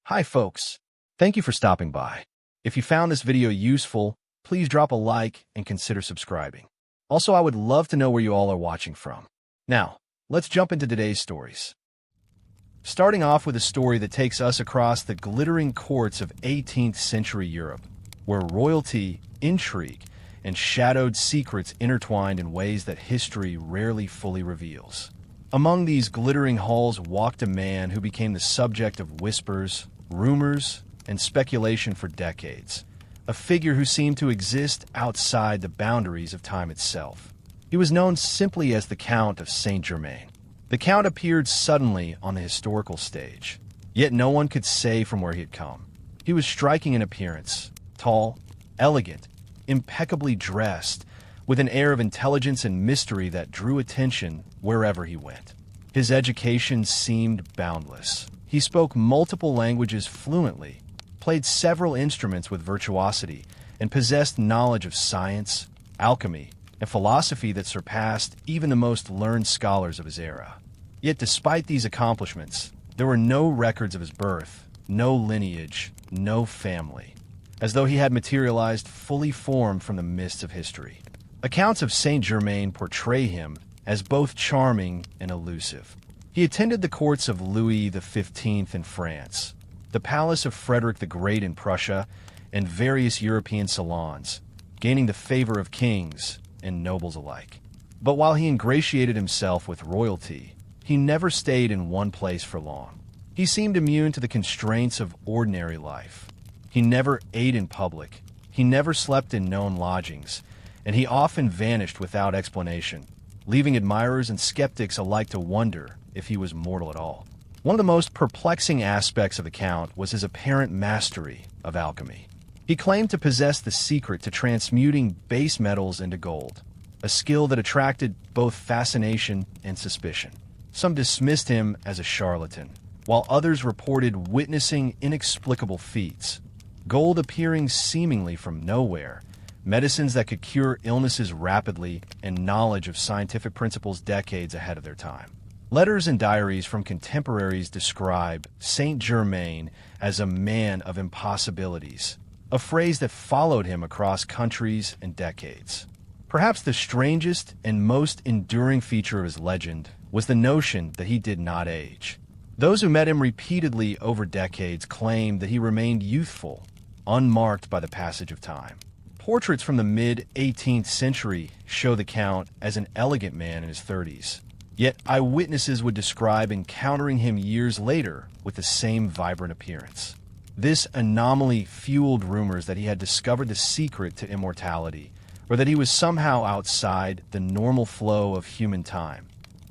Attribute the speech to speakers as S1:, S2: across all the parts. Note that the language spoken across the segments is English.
S1: Hi folks, thank you for stopping by. If you found this video useful, please drop a like and consider subscribing. Also, I would love to know where you all are watching from. Now, let's jump into today's stories. Starting off with a story that takes us across the glittering courts of 18th century Europe, where royalty, intrigue, and shadowed secrets intertwined in ways that history rarely fully reveals. Among these glittering halls walked a man who became the subject of whispers, rumors, and speculation for decades, a figure who seemed to exist outside the boundaries of time itself. He was known simply as the Count of Saint-Germain. The Count appeared suddenly on the historical stage, yet no one could say from where he had come. He was striking in appearance, tall, elegant, impeccably dressed, with an air of intelligence and mystery that drew attention wherever he went. His education seemed boundless. He spoke multiple languages fluently, played several instruments with virtuosity, and possessed knowledge of science, alchemy, and philosophy that surpassed even the most learned scholars of his era. Yet despite these accomplishments, there were no records of his birth, no lineage, no family, as though he had materialized fully formed from the mists of history. Accounts of Saint-Germain portray him as both charming and elusive. He attended the courts of Louis XV in France, the palace of Frederick the Great in Prussia, and various European salons, gaining the favor of kings and nobles alike. But while he ingratiated himself with royalty, he never stayed in one place for long. He seemed immune to the constraints of ordinary life. He never ate in public, he never slept in known lodgings, and he often vanished without explanation, leaving admirers and skeptics alike to wonder if he was mortal at all. One of the most perplexing aspects of the Count was his apparent mastery of alchemy. He claimed to possess the secret to transmuting base metals into gold, a skill that attracted both fascination and suspicion. Some dismissed him as a charlatan, while others reported witnessing inexplicable feats, gold appearing seemingly from nowhere, medicines that could cure illnesses rapidly, and knowledge of scientific principles decades ahead of their time. Letters and diaries from contemporaries describe Saint-Germain as a man of impossibilities, a phrase that followed him across countries and decades. Perhaps the strangest and most enduring feature of his legend was the notion that he did not age. Those who met him repeatedly over decades claimed that he remained youthful, unmarked by the passage of time. Portraits from the mid-18th century show the Count as an elegant man in his 30s, yet eyewitnesses would describe encountering him years later with the same vibrant appearance. This anomaly fueled rumors that he had discovered the secret to immortality, or that he was somehow outside the normal flow of human time,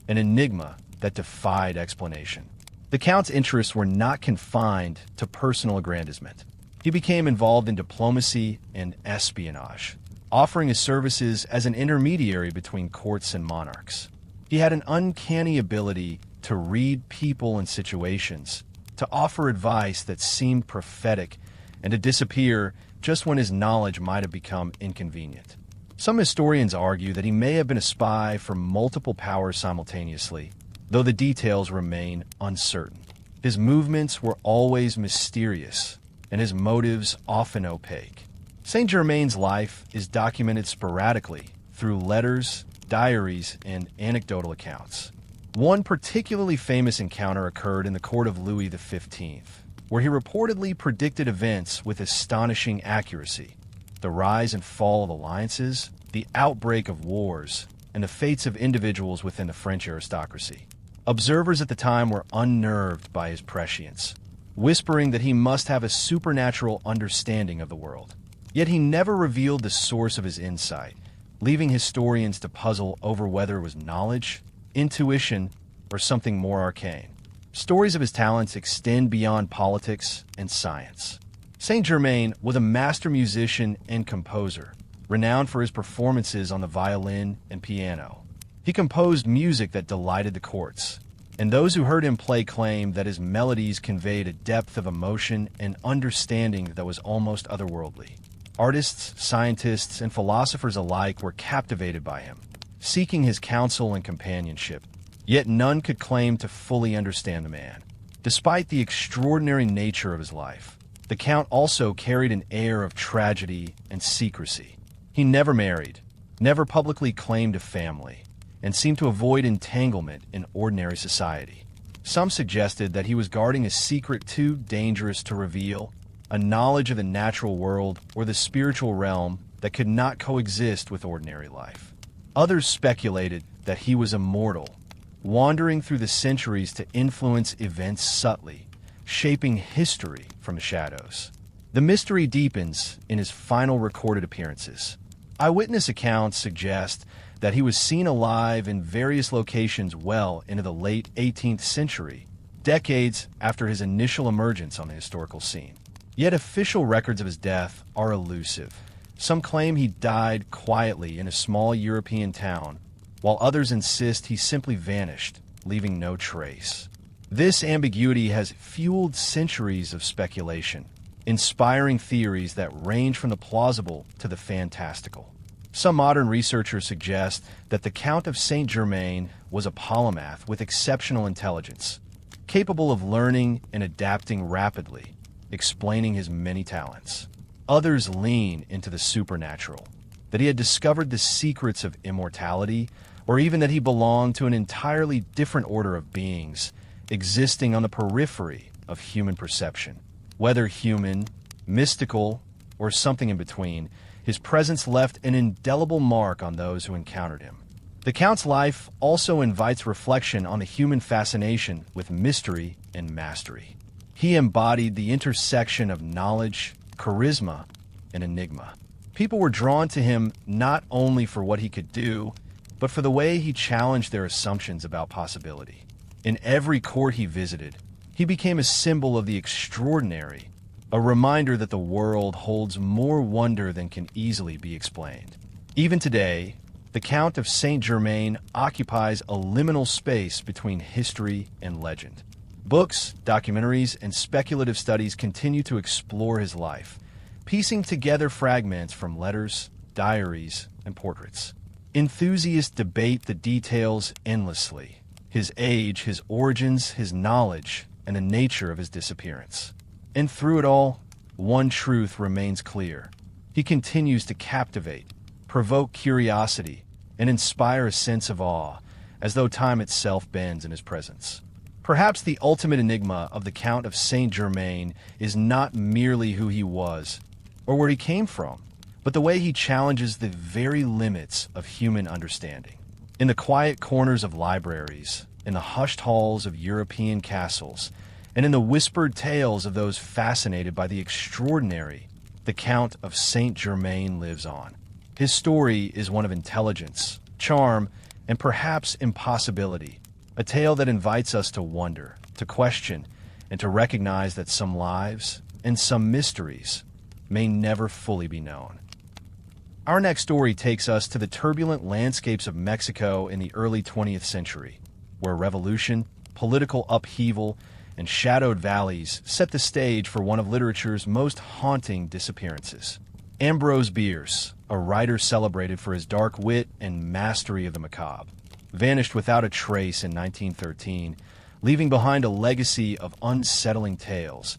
S1: an enigma that defied explanation. The Count's interests were not confined to personal aggrandizement. He became involved in diplomacy and espionage, offering his services as an intermediary between courts and monarchs. He had an uncanny ability to read people and situations, to offer advice that seemed prophetic, and to disappear just when his knowledge might have become inconvenient. Some historians argue that he may have been a spy for multiple powers simultaneously, though the details remain uncertain. His movements were always mysterious, and his motives often opaque. Saint-Germain's life is documented sporadically through letters, diaries, and anecdotal accounts. One particularly famous encounter occurred in the court of Louis XV, where he reportedly predicted events with astonishing accuracy: the rise and fall of alliances, the outbreak of wars, and the fates of individuals within the French aristocracy. Observers at the time were unnerved by his prescience, whispering that he must have a supernatural understanding of the world. Yet he never revealed the source of his insight, leaving historians to puzzle over whether it was knowledge, intuition, or something more arcane. Stories of his talents extend beyond politics and science. Saint-Germain was a master musician and composer, renowned for his performances on the violin and piano. He composed music that delighted the courts, and those who heard him play claimed that his melodies conveyed a depth of emotion and understanding that was almost otherworldly. Artists, scientists, and philosophers alike were captivated by him, seeking his counsel and companionship, yet none could claim to fully understand the man. Despite the extraordinary nature of his life, the Count also carried an air of tragedy and secrecy. He never married, never publicly claimed a family, and seemed to avoid entanglement in ordinary society. Some suggested that he was guarding a secret too dangerous to reveal, a knowledge of the natural world or the spiritual realm that could not coexist with ordinary life. Others speculated that he was immortal, wandering through the centuries to influence events subtly, shaping history from the shadows. The mystery deepens in his final recorded appearances. Eyewitness accounts suggest that he was seen alive in various locations well into the late 18th century, decades after his initial emergence on the historical scene. Yet official records of his death are elusive. Some claim he died quietly in a small European town, while others insist he simply vanished, leaving no trace. This ambiguity has fueled centuries of speculation, inspiring theories that range from the plausible to the fantastical. Some modern researchers suggest that the Count of Saint-Germain was a polymath with exceptional intelligence, capable of learning and adapting rapidly, explaining his many talents. Others lean into the supernatural, that he had discovered the secrets of immortality, or even that he belonged to an entirely different order of beings, existing on the periphery of human perception. Whether human, mystical, or something in between, his presence left an indelible mark on those who encountered him. The Count's life also invites reflection on the human fascination with mystery and mastery. He embodied the intersection of knowledge, charisma, and enigma. People were drawn to him not only for what he could do, but for the way he challenged their assumptions about possibility. In every court he visited, he became a symbol of the extraordinary, a reminder that the world holds more wonder than can easily be explained. Even today, the Count of Saint-Germain occupies a liminal space between history and legend. Books, documentaries, and speculative studies continue to explore his life, piecing together fragments from letters, diaries, and portraits. Enthusiasts debate the details endlessly: his age, his origins, his knowledge, and the nature of his disappearance. And through it all, one truth remains clear. He continues to captivate, provoke curiosity, and inspire a sense of awe, as though time itself bends in his presence. Perhaps the ultimate enigma of the Count of Saint-Germain is not merely who he was, or where he came from, but the way he challenges the very limits of human understanding. In the quiet corners of libraries, in the hushed halls of European castles, and in the whispered tales of those fascinated by the extraordinary, the Count of Saint-Germain lives on. His story is one of intelligence, charm, and perhaps impossibility, a tale that invites us to wonder, to question, and to recognize that some lives and some mysteries may never fully be known. Our next story takes us to the turbulent landscapes of Mexico in the early 20th century, where revolution, political upheaval, and shadowed valleys set the stage for one of literature's most haunting disappearances. Ambrose Bierce, a writer celebrated for his dark wit and mastery of the macabre, vanished without a trace in 1913, leaving behind a legacy of unsettling tales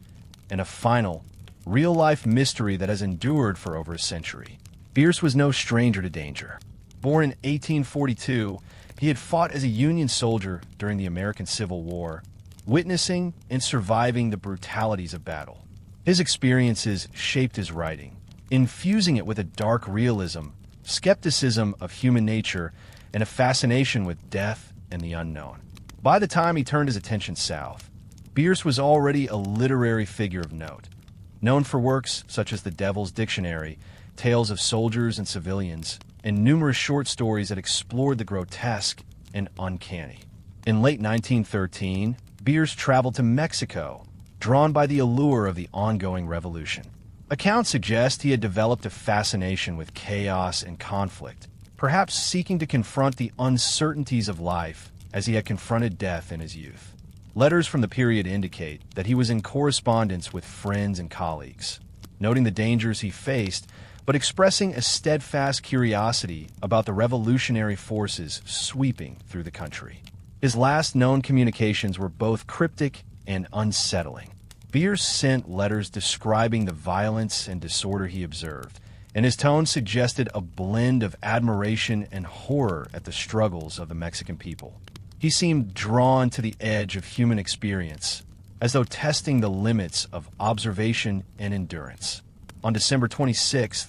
S1: and a final, real-life mystery that has endured for over a century. Bierce was no stranger to danger. Born in 1842, he had fought as a Union soldier during the American Civil War, witnessing and surviving the brutalities of battle. His experiences shaped his writing, infusing it with a dark realism, skepticism of human nature, and a fascination with death and the unknown. By the time he turned his attention south, Bierce was already a literary figure of note, known for works such as The Devil's Dictionary, Tales of Soldiers and Civilians, and numerous short stories that explored the grotesque and uncanny. In late 1913, Bierce traveled to Mexico, drawn by the allure of the ongoing revolution. Accounts suggest he had developed a fascination with chaos and conflict, perhaps seeking to confront the uncertainties of life as he had confronted death in his youth. Letters from the period indicate that he was in correspondence with friends and colleagues, noting the dangers he faced, but expressing a steadfast curiosity about the revolutionary forces sweeping through the country. His last known communications were both cryptic and unsettling. Bierce sent letters describing the violence and disorder he observed, and his tone suggested a blend of admiration and horror at the struggles of the Mexican people. He seemed drawn to the edge of human experience, as though testing the limits of observation and endurance. On December 26,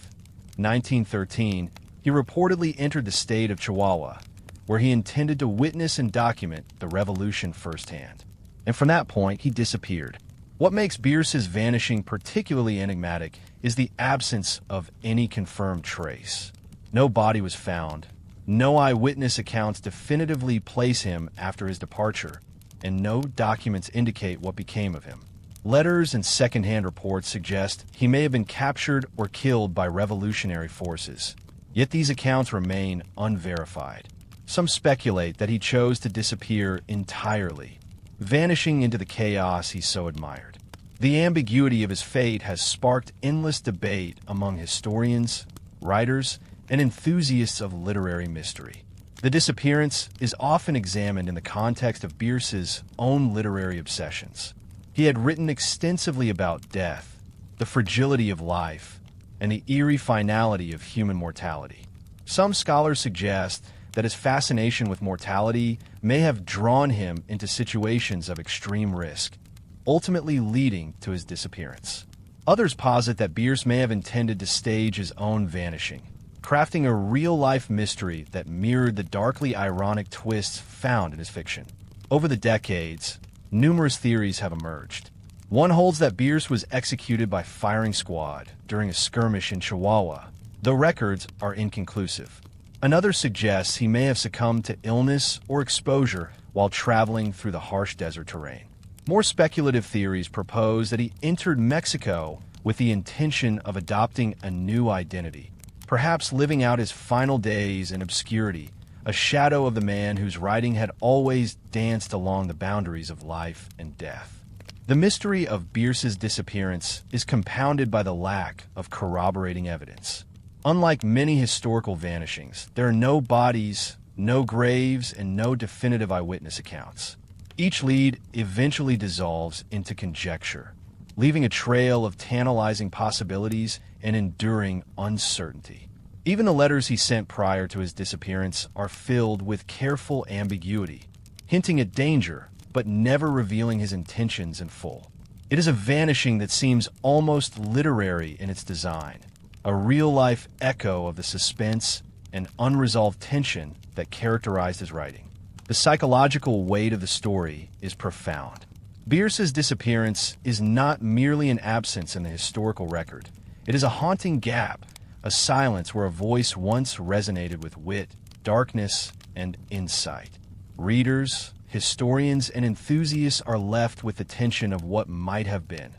S1: 1913, he reportedly entered the state of Chihuahua, where he intended to witness and document the revolution firsthand. And from that point, he disappeared. What makes Bierce's vanishing particularly enigmatic is the absence of any confirmed trace. No body was found. No eyewitness accounts definitively place him after his departure, and no documents indicate what became of him. Letters and second-hand reports suggest he may have been captured or killed by revolutionary forces. Yet these accounts remain unverified. Some speculate that he chose to disappear entirely, vanishing into the chaos he so admired. The ambiguity of his fate has sparked endless debate among historians, writers, and enthusiasts of literary mystery. The disappearance is often examined in the context of Bierce's own literary obsessions. He had written extensively about death, the fragility of life, and the eerie finality of human mortality. Some scholars suggest that his fascination with mortality may have drawn him into situations of extreme risk, ultimately leading to his disappearance. Others posit that Bierce may have intended to stage his own vanishing, crafting a real-life mystery that mirrored the darkly ironic twists found in his fiction. Over the decades, numerous theories have emerged. One holds that Bierce was executed by firing squad during a skirmish in Chihuahua, though records are inconclusive. Another suggests he may have succumbed to illness or exposure while traveling through the harsh desert terrain. More speculative theories propose that he entered Mexico with the intention of adopting a new identity, perhaps living out his final days in obscurity, a shadow of the man whose writing had always danced along the boundaries of life and death. The mystery of Bierce's disappearance is compounded by the lack of corroborating evidence. Unlike many historical vanishings, there are no bodies, no graves, and no definitive eyewitness accounts. Each lead eventually dissolves into conjecture, leaving a trail of tantalizing possibilities and enduring uncertainty. Even the letters he sent prior to his disappearance are filled with careful ambiguity, hinting at danger, but never revealing his intentions in full. It is a vanishing that seems almost literary in its design, a real-life echo of the suspense and unresolved tension that characterized his writing. The psychological weight of the story is profound. Bierce's disappearance is not merely an absence in the historical record. It is a haunting gap, a silence where a voice once resonated with wit, darkness, and insight. Readers, historians, and enthusiasts are left with the tension of what might have been,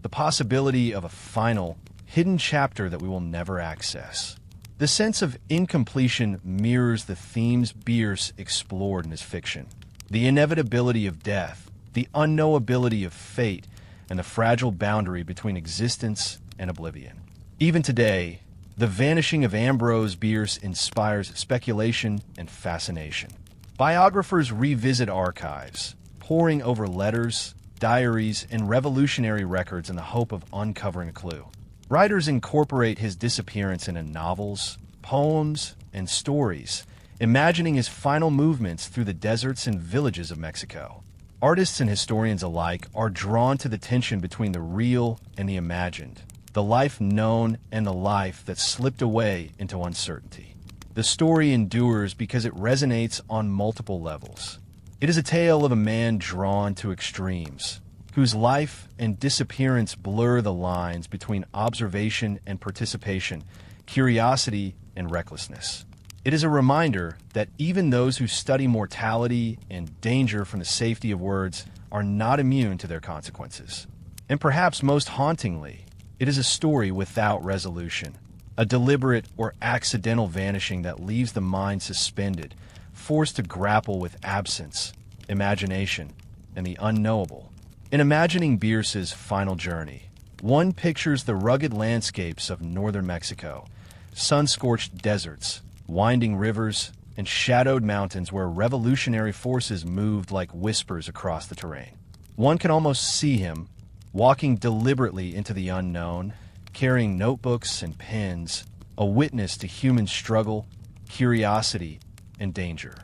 S1: the possibility of a final, hidden chapter that we will never access. The sense of incompletion mirrors the themes Bierce explored in his fiction: the inevitability of death, the unknowability of fate, and the fragile boundary between existence and oblivion. Even today, the vanishing of Ambrose Bierce inspires speculation and fascination. Biographers revisit archives, poring over letters, diaries, and revolutionary records in the hope of uncovering a clue. Writers incorporate his disappearance into novels, poems, and stories, imagining his final movements through the deserts and villages of Mexico. Artists and historians alike are drawn to the tension between the real and the imagined, the life known and the life that slipped away into uncertainty. The story endures because it resonates on multiple levels. It is a tale of a man drawn to extremes, whose life and disappearance blur the lines between observation and participation, curiosity and recklessness. It is a reminder that even those who study mortality and danger from the safety of words are not immune to their consequences. And perhaps most hauntingly, it is a story without resolution, a deliberate or accidental vanishing that leaves the mind suspended, forced to grapple with absence, imagination, and the unknowable. In imagining Bierce's final journey, one pictures the rugged landscapes of northern Mexico, sun-scorched deserts, winding rivers, and shadowed mountains where revolutionary forces moved like whispers across the terrain. One can almost see him, walking deliberately into the unknown, carrying notebooks and pens, a witness to human struggle, curiosity, and danger.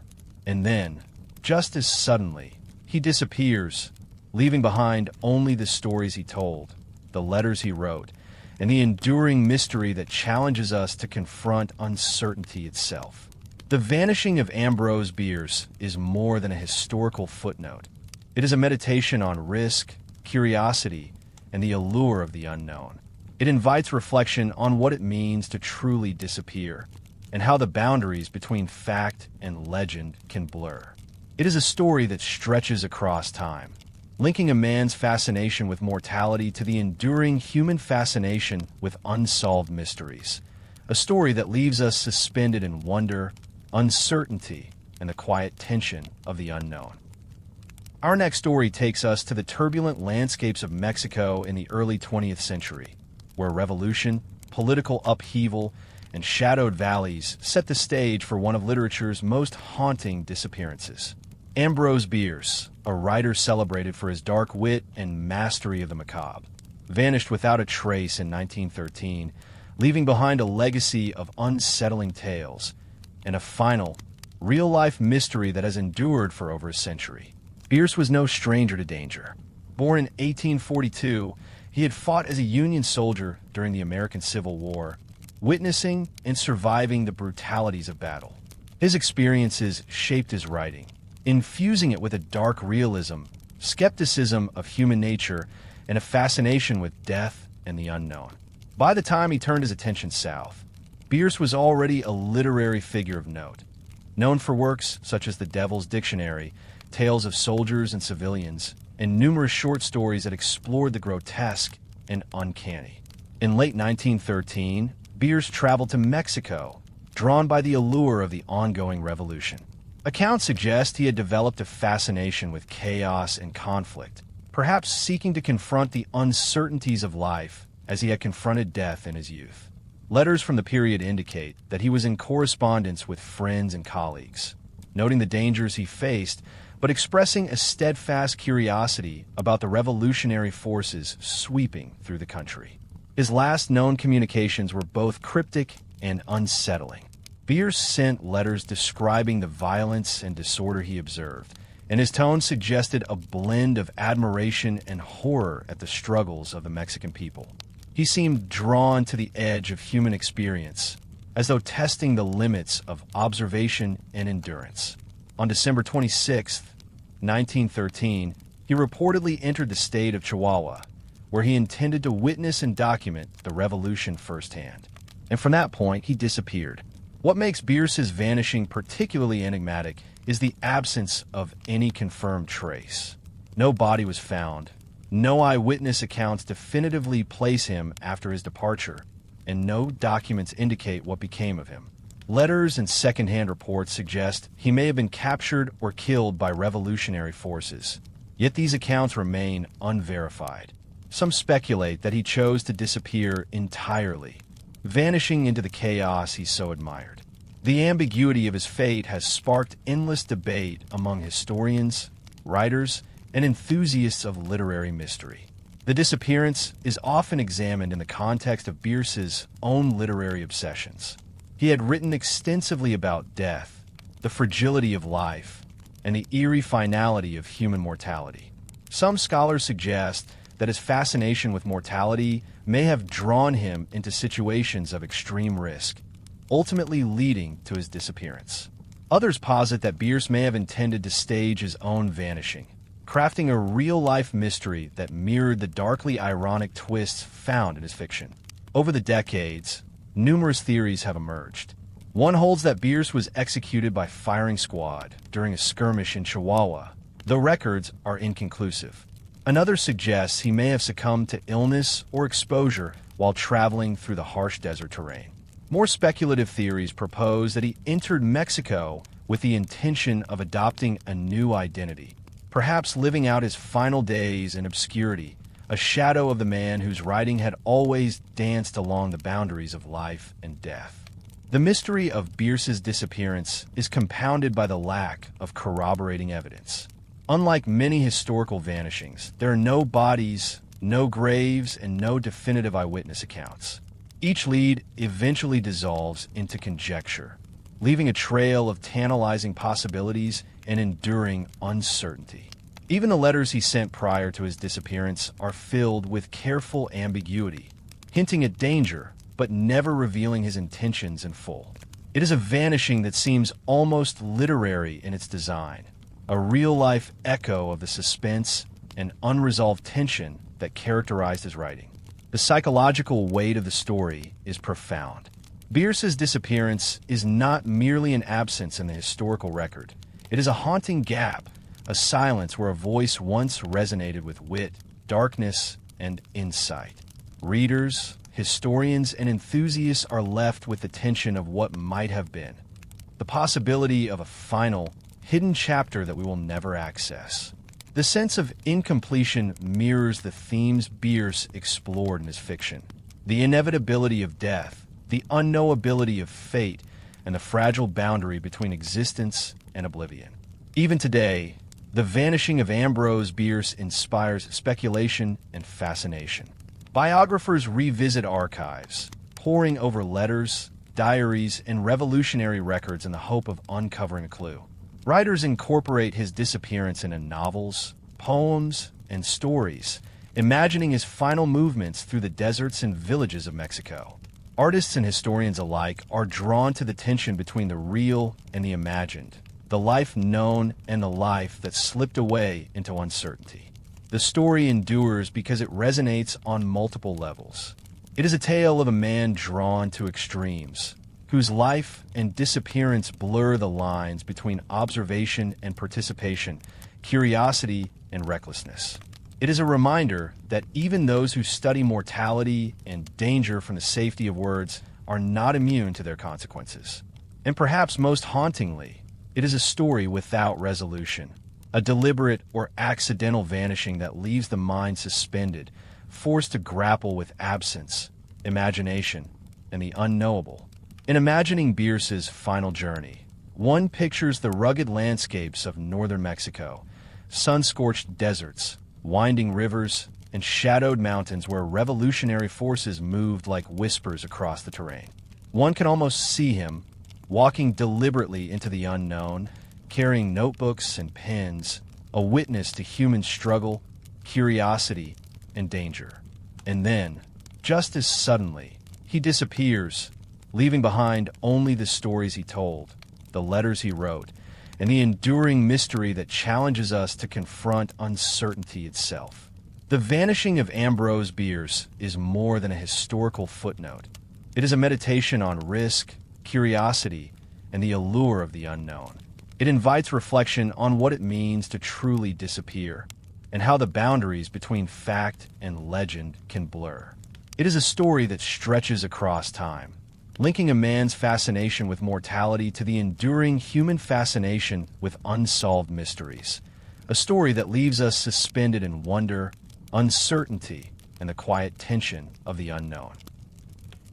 S1: And then, just as suddenly, he disappears, leaving behind only the stories he told, the letters he wrote, and the enduring mystery that challenges us to confront uncertainty itself. The vanishing of Ambrose Bierce is more than a historical footnote. It is a meditation on risk, curiosity, and the allure of the unknown. It invites reflection on what it means to truly disappear, and how the boundaries between fact and legend can blur. It is a story that stretches across time, linking a man's fascination with mortality to the enduring human fascination with unsolved mysteries. A story that leaves us suspended in wonder, uncertainty, and the quiet tension of the unknown. Our next story takes us to the turbulent landscapes of Mexico in the early 20th century, where revolution, political upheaval, and shadowed valleys set the stage for one of literature's most haunting disappearances. Ambrose Bierce, a writer celebrated for his dark wit and mastery of the macabre, vanished without a trace in 1913, leaving behind a legacy of unsettling tales and a final, real-life mystery that has endured for over a century. Bierce was no stranger to danger. Born in 1842, he had fought as a Union soldier during the American Civil War, witnessing and surviving the brutalities of battle. His experiences shaped his writing, infusing it with a dark realism, skepticism of human nature, and a fascination with death and the unknown. By the time he turned his attention south, Bierce was already a literary figure of note, known for works such as The Devil's Dictionary, Tales of Soldiers and Civilians, and numerous short stories that explored the grotesque and uncanny. In late 1913, Bierce traveled to Mexico, drawn by the allure of the ongoing revolution. Accounts suggest he had developed a fascination with chaos and conflict, perhaps seeking to confront the uncertainties of life as he had confronted death in his youth. Letters from the period indicate that he was in correspondence with friends and colleagues, noting the dangers he faced, but expressing a steadfast curiosity about the revolutionary forces sweeping through the country. His last known communications were both cryptic and unsettling. Bierce sent letters describing the violence and disorder he observed, and his tone suggested a blend of admiration and horror at the struggles of the Mexican people. He seemed drawn to the edge of human experience, as though testing the limits of observation and endurance. On December 26, 1913, he reportedly entered the state of Chihuahua, where he intended to witness and document the revolution firsthand. And from that point, he disappeared. What makes Bierce's vanishing particularly enigmatic is the absence of any confirmed trace. No body was found. No eyewitness accounts definitively place him after his departure, and no documents indicate what became of him. Letters and second-hand reports suggest he may have been captured or killed by revolutionary forces. Yet these accounts remain unverified. Some speculate that he chose to disappear entirely, vanishing into the chaos he so admired. The ambiguity of his fate has sparked endless debate among historians, writers, and enthusiasts of literary mystery. The disappearance is often examined in the context of Bierce's own literary obsessions. He had written extensively about death, the fragility of life, and the eerie finality of human mortality. Some scholars suggest that his fascination with mortality may have drawn him into situations of extreme risk, ultimately leading to his disappearance. Others posit that Bierce may have intended to stage his own vanishing, crafting a real-life mystery that mirrored the darkly ironic twists found in his fiction. Over the decades, numerous theories have emerged. One holds that Bierce was executed by firing squad during a skirmish in Chihuahua, though records are inconclusive. Another suggests he may have succumbed to illness or exposure while traveling through the harsh desert terrain. More speculative theories propose that he entered Mexico with the intention of adopting a new identity, perhaps living out his final days in obscurity, a shadow of the man whose writing had always danced along the boundaries of life and death. The mystery of Bierce's disappearance is compounded by the lack of corroborating evidence. Unlike many historical vanishings, there are no bodies, no graves, and no definitive eyewitness accounts. Each lead eventually dissolves into conjecture, leaving a trail of tantalizing possibilities and enduring uncertainty. Even the letters he sent prior to his disappearance are filled with careful ambiguity, hinting at danger, but never revealing his intentions in full. It is a vanishing that seems almost literary in its design, a real-life echo of the suspense and unresolved tension that characterized his writing. The psychological weight of the story is profound. Bierce's disappearance is not merely an absence in the historical record. It is a haunting gap, a silence where a voice once resonated with wit, darkness, and insight. Readers, historians, and enthusiasts are left with the tension of what might have been, the possibility of a final, hidden chapter that we will never access. The sense of incompletion mirrors the themes Bierce explored in his fiction: the inevitability of death, the unknowability of fate, and the fragile boundary between existence and oblivion. Even today, the vanishing of Ambrose Bierce inspires speculation and fascination. Biographers revisit archives, poring over letters, diaries, and revolutionary records in the hope of uncovering a clue. Writers incorporate his disappearance into novels, poems, and stories, imagining his final movements through the deserts and villages of Mexico. Artists and historians alike are drawn to the tension between the real and the imagined, the life known and the life that slipped away into uncertainty. The story endures because it resonates on multiple levels. It is a tale of a man drawn to extremes, whose life and disappearance blur the lines between observation and participation, curiosity and recklessness. It is a reminder that even those who study mortality and danger from the safety of words are not immune to their consequences. And perhaps most hauntingly, it is a story without resolution, a deliberate or accidental vanishing that leaves the mind suspended, forced to grapple with absence, imagination, and the unknowable. In imagining Bierce's final journey, one pictures the rugged landscapes of northern Mexico, sun-scorched deserts, winding rivers, and shadowed mountains where revolutionary forces moved like whispers across the terrain. One can almost see him, walking deliberately into the unknown, carrying notebooks and pens, a witness to human struggle, curiosity, and danger. And then, just as suddenly, he disappears, leaving behind only the stories he told, the letters he wrote, and the enduring mystery that challenges us to confront uncertainty itself. The vanishing of Ambrose Bierce is more than a historical footnote. It is a meditation on risk, curiosity, and the allure of the unknown. It invites reflection on what it means to truly disappear, and how the boundaries between fact and legend can blur. It is a story that stretches across time, linking a man's fascination with mortality to the enduring human fascination with unsolved mysteries. A story that leaves us suspended in wonder, uncertainty, and the quiet tension of the unknown.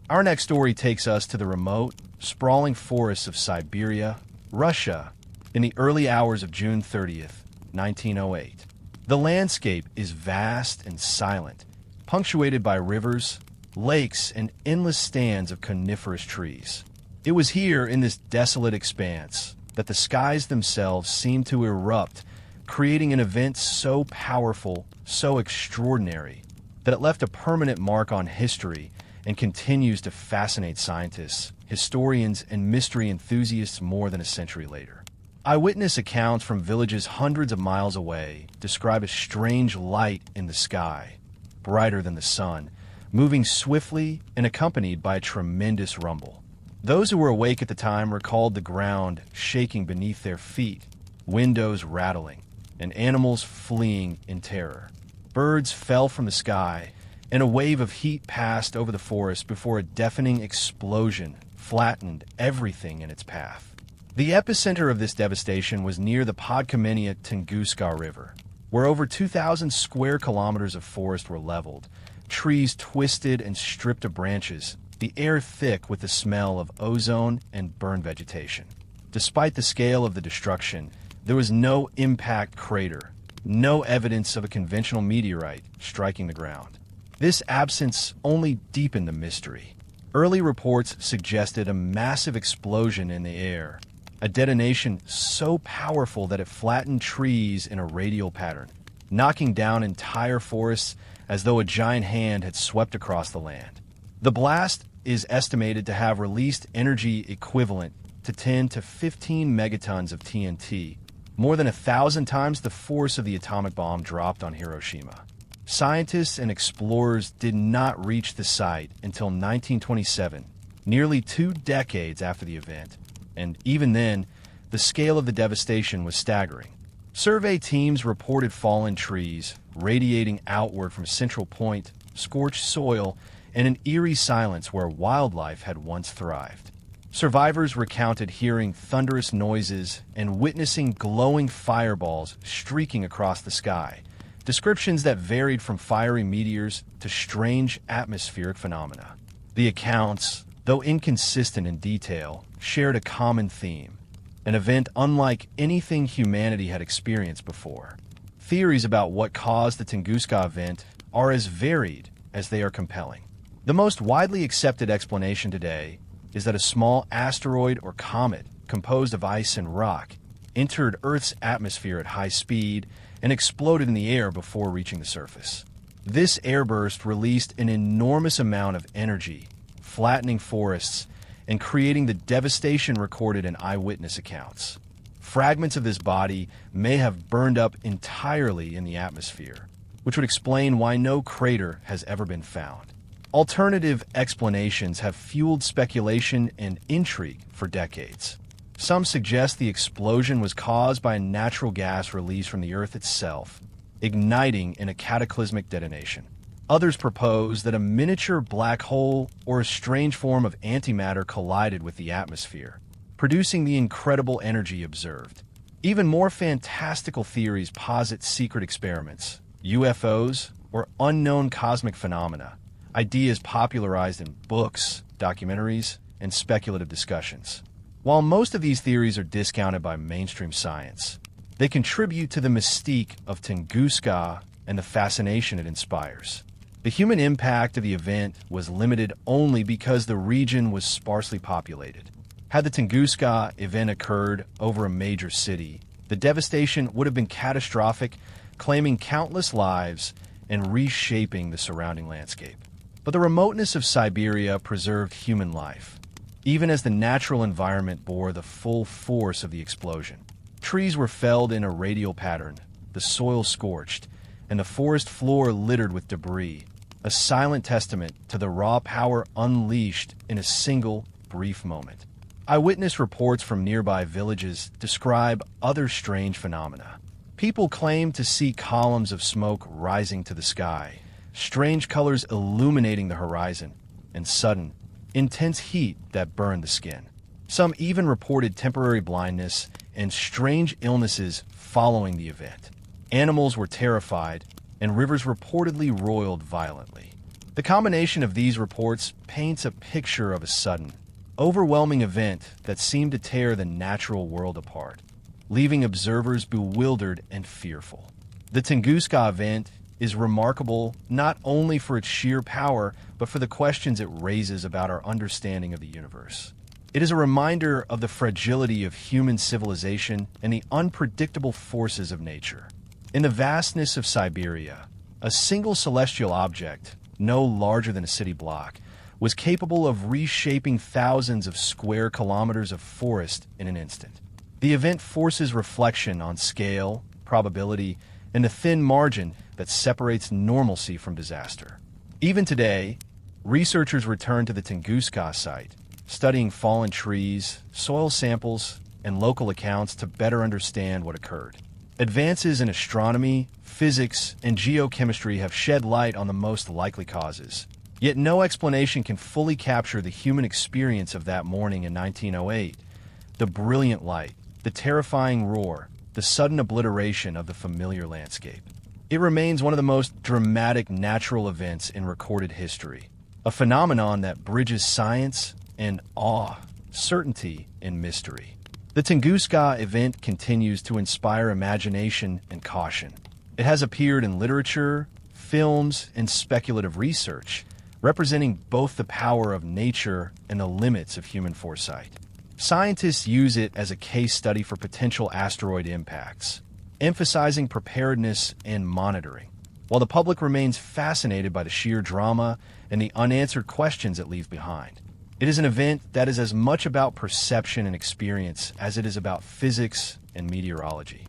S1: Our next story takes us to the remote, sprawling forests of Siberia, Russia, in the early hours of June 30th, 1908. The landscape is vast and silent, punctuated by rivers, lakes, and endless stands of coniferous trees. It was here, in this desolate expanse, that the skies themselves seemed to erupt, creating an event so powerful, so extraordinary, that it left a permanent mark on history and continues to fascinate scientists, historians, and mystery enthusiasts more than a century later. Eyewitness accounts from villages hundreds of miles away describe a strange light in the sky, brighter than the sun, moving swiftly and accompanied by a tremendous rumble. Those who were awake at the time recalled the ground shaking beneath their feet, windows rattling, and animals fleeing in terror. Birds fell from the sky, and a wave of heat passed over the forest before a deafening explosion flattened everything in its path. The epicenter of this devastation was near the Podkamenia-Tunguska River, where over 2,000 square kilometers of forest were leveled, trees twisted and stripped of branches, the air thick with the smell of ozone and burned vegetation. Despite the scale of the destruction, There was no impact crater, no evidence of a conventional meteorite striking the ground. This absence only deepened the mystery. Early reports suggested a massive explosion in the air, a detonation so powerful that it flattened trees in a radial pattern, knocking down entire forests as though a giant hand had swept across the land. The blast is estimated to have released energy equivalent to 10 to 15 megatons of TNT, more than 1,000 times the force of the atomic bomb dropped on Hiroshima. Scientists and explorers did not reach the site until 1927, nearly 2 decades after the event, and even then, the scale of the devastation was staggering. Survey teams reported fallen trees, radiating outward from Central Point, scorched soil, and an eerie silence where wildlife had once thrived. Survivors recounted hearing thunderous noises and witnessing glowing fireballs streaking across the sky, descriptions that varied from fiery meteors to strange atmospheric phenomena. The accounts, though inconsistent in detail, shared a common theme, an event unlike anything humanity had experienced before. Theories about what caused the Tunguska event are as varied as they are compelling. The most widely accepted explanation today is that a small asteroid or comet composed of ice and rock entered Earth's atmosphere at high speed and exploded in the air before reaching the surface. This airburst released an enormous amount of energy, flattening forests and creating the devastation recorded in eyewitness accounts. Fragments of this body may have burned up entirely in the atmosphere, which would explain why no crater has ever been found. Alternative explanations have fueled speculation and intrigue for decades. Some suggest the explosion was caused by a natural gas released from the Earth itself, igniting in a cataclysmic detonation. Others propose that a miniature black hole or a strange form of antimatter collided with the atmosphere, producing the incredible energy observed. Even more fantastical theories posit secret experiments, UFOs, or unknown cosmic phenomena, ideas popularized in books, documentaries, and speculative discussions. While most of these theories are discounted by mainstream science, they contribute to the mystique of Tunguska and the fascination it inspires. The human impact of the event was limited only because the region was sparsely populated. Had the Tunguska event occurred over a major city, the devastation would have been catastrophic, claiming countless lives and reshaping the surrounding landscape. But the remoteness of Siberia preserved human life, even as the natural environment bore the full force of the explosion. Trees were felled in a radial pattern, the soil scorched, and the forest floor littered with debris, a silent testament to the raw power unleashed in a single, brief moment. Eyewitness reports from nearby villages describe other strange phenomena. People claim to see columns of smoke rising to the sky, strange colors illuminating the horizon, and sudden, intense heat that burned the skin. Some even reported temporary blindness and strange illnesses following the event. Animals were terrified, and rivers reportedly roiled violently. The combination of these reports paints a picture of a sudden, overwhelming event that seemed to tear the natural world apart, leaving observers bewildered and fearful. The Tunguska event is remarkable not only for its sheer power, but for the questions it raises about our understanding of the universe. It is a reminder of the fragility of human civilization and the unpredictable forces of nature. In the vastness of Siberia, a single celestial object, no larger than a city block, was capable of reshaping thousands of square kilometers of forest in an instant. The event forces reflection on scale, probability, and the thin margin that separates normalcy from disaster. Even today, researchers return to the Tunguska site, studying fallen trees, soil samples, and local accounts to better understand what occurred. Advances in astronomy, physics, and geochemistry have shed light on the most likely causes. Yet no explanation can fully capture the human experience of that morning in 1908. The brilliant light, the terrifying roar, the sudden obliteration of the familiar landscape. It remains one of the most dramatic natural events in recorded history, a phenomenon that bridges science and awe, certainty and mystery. The Tunguska event continues to inspire imagination and caution. It has appeared in literature, films, and speculative research, representing both the power of nature and the limits of human foresight. Scientists use it as a case study for potential asteroid impacts, emphasizing preparedness and monitoring, while the public remains fascinated by the sheer drama and the unanswered questions it leaves behind. It is an event that is as much about perception and experience as it is about physics and meteorology.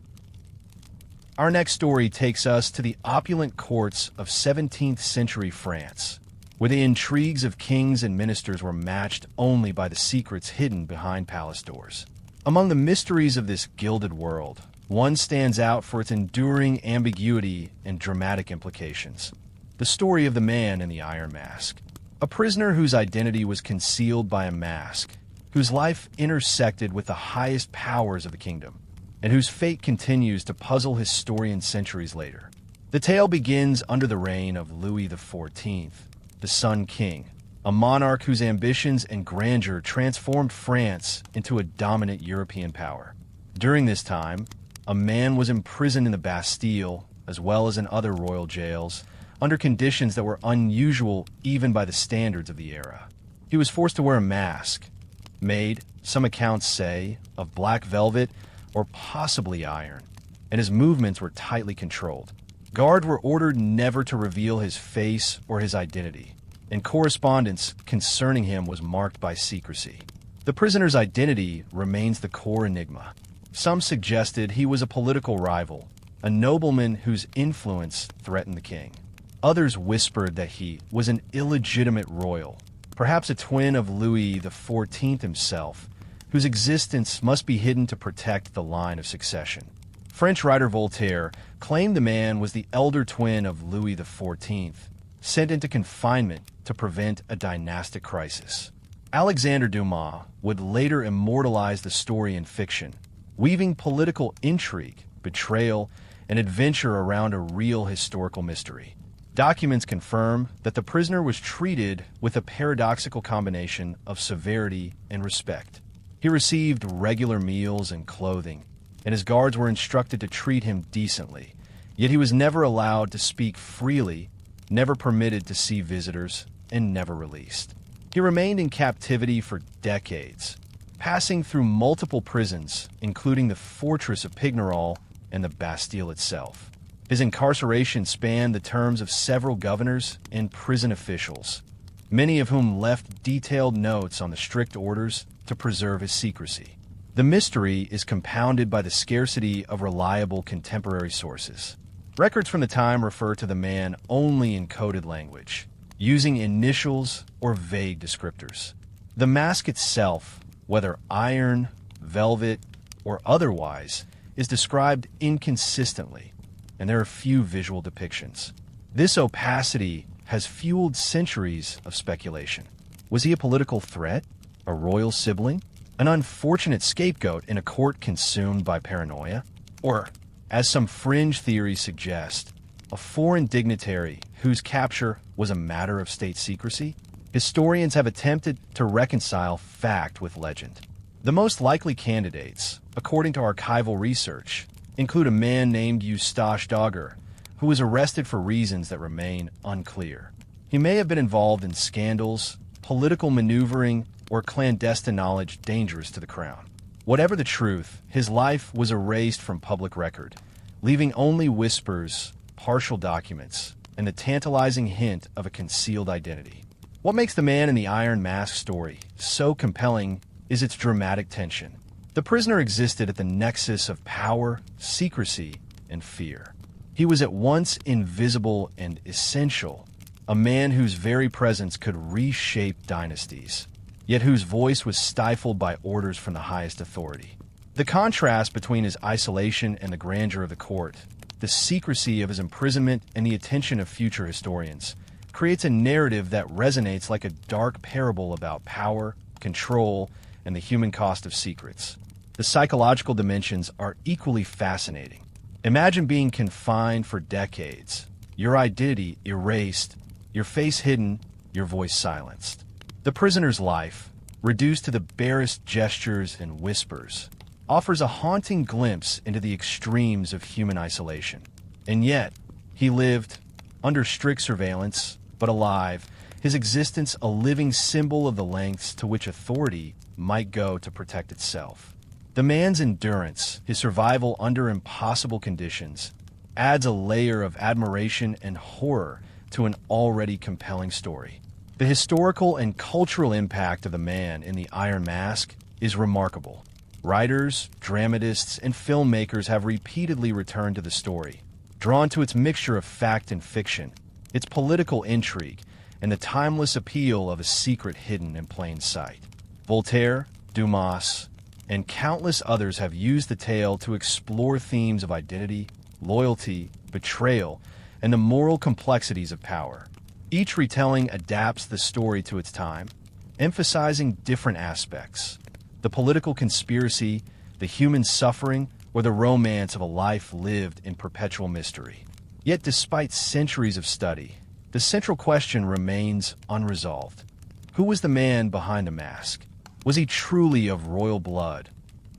S1: Our next story takes us to the opulent courts of 17th century France, where the intrigues of kings and ministers were matched only by the secrets hidden behind palace doors. Among the mysteries of this gilded world, one stands out for its enduring ambiguity and dramatic implications: the story of the man in the iron mask. A prisoner whose identity was concealed by a mask, whose life intersected with the highest powers of the kingdom, and whose fate continues to puzzle historians centuries later. The tale begins under the reign of Louis XIV, the Sun King, a monarch whose ambitions and grandeur transformed France into a dominant European power. During this time, a man was imprisoned in the Bastille, as well as in other royal jails, under conditions that were unusual even by the standards of the era. He was forced to wear a mask, made, some accounts say, of black velvet or possibly iron, and his movements were tightly controlled. Guards were ordered never to reveal his face or his identity, and correspondence concerning him was marked by secrecy. The prisoner's identity remains the core enigma. Some suggested he was a political rival, a nobleman whose influence threatened the king. Others whispered that he was an illegitimate royal, perhaps a twin of Louis XIV himself, whose existence must be hidden to protect the line of succession. French writer Voltaire claimed the man was the elder twin of Louis XIV, sent into confinement to prevent a dynastic crisis. Alexandre Dumas would later immortalize the story in fiction, weaving political intrigue, betrayal, and adventure around a real historical mystery. Documents confirm that the prisoner was treated with a paradoxical combination of severity and respect. He received regular meals and clothing, and his guards were instructed to treat him decently, yet he was never allowed to speak freely, never permitted to see visitors, and never released. He remained in captivity for decades, passing through multiple prisons, including the fortress of Pignerol and the Bastille itself. His incarceration spanned the terms of several governors and prison officials, many of whom left detailed notes on the strict orders to preserve his secrecy. The mystery is compounded by the scarcity of reliable contemporary sources. Records from the time refer to the man only in coded language, using initials or vague descriptors. The mask itself, whether iron, velvet, or otherwise, is described inconsistently, and there are few visual depictions. This opacity has fueled centuries of speculation. Was he a political threat? A royal sibling? An unfortunate scapegoat in a court consumed by paranoia? Or, as some fringe theories suggest, a foreign dignitary whose capture was a matter of state secrecy? Historians have attempted to reconcile fact with legend. The most likely candidates, according to archival research, include a man named Eustache Dogger, who was arrested for reasons that remain unclear. He may have been involved in scandals, political maneuvering, or clandestine knowledge dangerous to the crown. Whatever the truth, his life was erased from public record, leaving only whispers, partial documents, and the tantalizing hint of a concealed identity. What makes the man in the iron mask story so compelling is its dramatic tension. The prisoner existed at the nexus of power, secrecy, and fear. He was at once invisible and essential, a man whose very presence could reshape dynasties, yet whose voice was stifled by orders from the highest authority. The contrast between his isolation and the grandeur of the court, the secrecy of his imprisonment and the attention of future historians, creates a narrative that resonates like a dark parable about power, control, and the human cost of secrets. The psychological dimensions are equally fascinating. Imagine being confined for decades, your identity erased, your face hidden, your voice silenced. The prisoner's life, reduced to the barest gestures and whispers, offers a haunting glimpse into the extremes of human isolation. And yet, he lived under strict surveillance, but alive, his existence a living symbol of the lengths to which authority might go to protect itself. The man's endurance, his survival under impossible conditions, adds a layer of admiration and horror to an already compelling story. The historical and cultural impact of the man in the Iron Mask is remarkable. Writers, dramatists, and filmmakers have repeatedly returned to the story, drawn to its mixture of fact and fiction, its political intrigue, and the timeless appeal of a secret hidden in plain sight. Voltaire, Dumas, and countless others have used the tale to explore themes of identity, loyalty, betrayal, and the moral complexities of power. Each retelling adapts the story to its time, emphasizing different aspects: the political conspiracy, the human suffering, or the romance of a life lived in perpetual mystery. Yet despite centuries of study, the central question remains unresolved. Who was the man behind the mask? Was he truly of royal blood,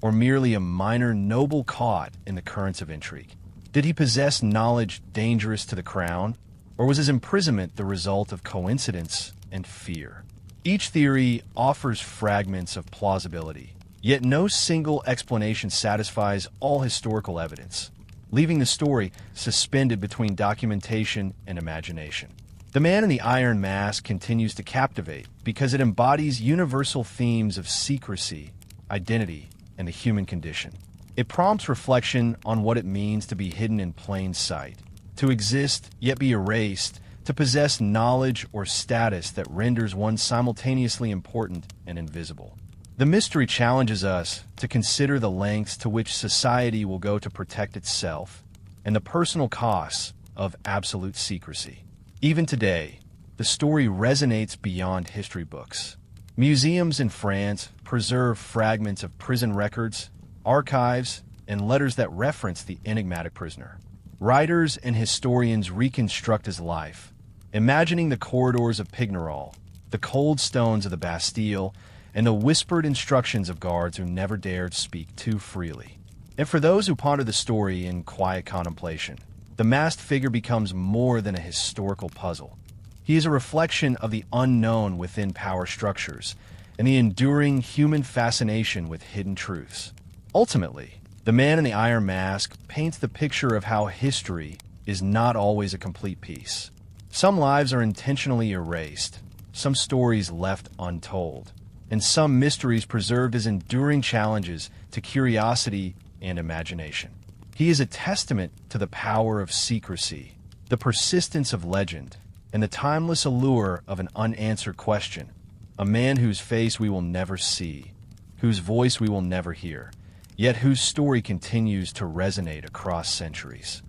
S1: or merely a minor noble caught in the currents of intrigue? Did he possess knowledge dangerous to the crown, or was his imprisonment the result of coincidence and fear? Each theory offers fragments of plausibility, yet no single explanation satisfies all historical evidence, leaving the story suspended between documentation and imagination. The Man in the Iron Mask continues to captivate because it embodies universal themes of secrecy, identity, and the human condition. It prompts reflection on what it means to be hidden in plain sight, to exist yet be erased, to possess knowledge or status that renders one simultaneously important and invisible. The mystery challenges us to consider the lengths to which society will go to protect itself and the personal costs of absolute secrecy. Even today, the story resonates beyond history books. Museums in France preserve fragments of prison records, archives, and letters that reference the enigmatic prisoner. Writers and historians reconstruct his life, imagining the corridors of Pignerol, the cold stones of the Bastille, and the whispered instructions of guards who never dared speak too freely. And for those who ponder the story in quiet contemplation, the masked figure becomes more than a historical puzzle. He is a reflection of the unknown within power structures and the enduring human fascination with hidden truths. Ultimately, the Man in the Iron Mask paints the picture of how history is not always a complete piece. Some lives are intentionally erased, some stories left untold, and some mysteries preserved as enduring challenges to curiosity and imagination. He is a testament to the power of secrecy, the persistence of legend, and the timeless allure of an unanswered question. A man whose face we will never see, whose voice we will never hear, yet whose story continues to resonate across centuries.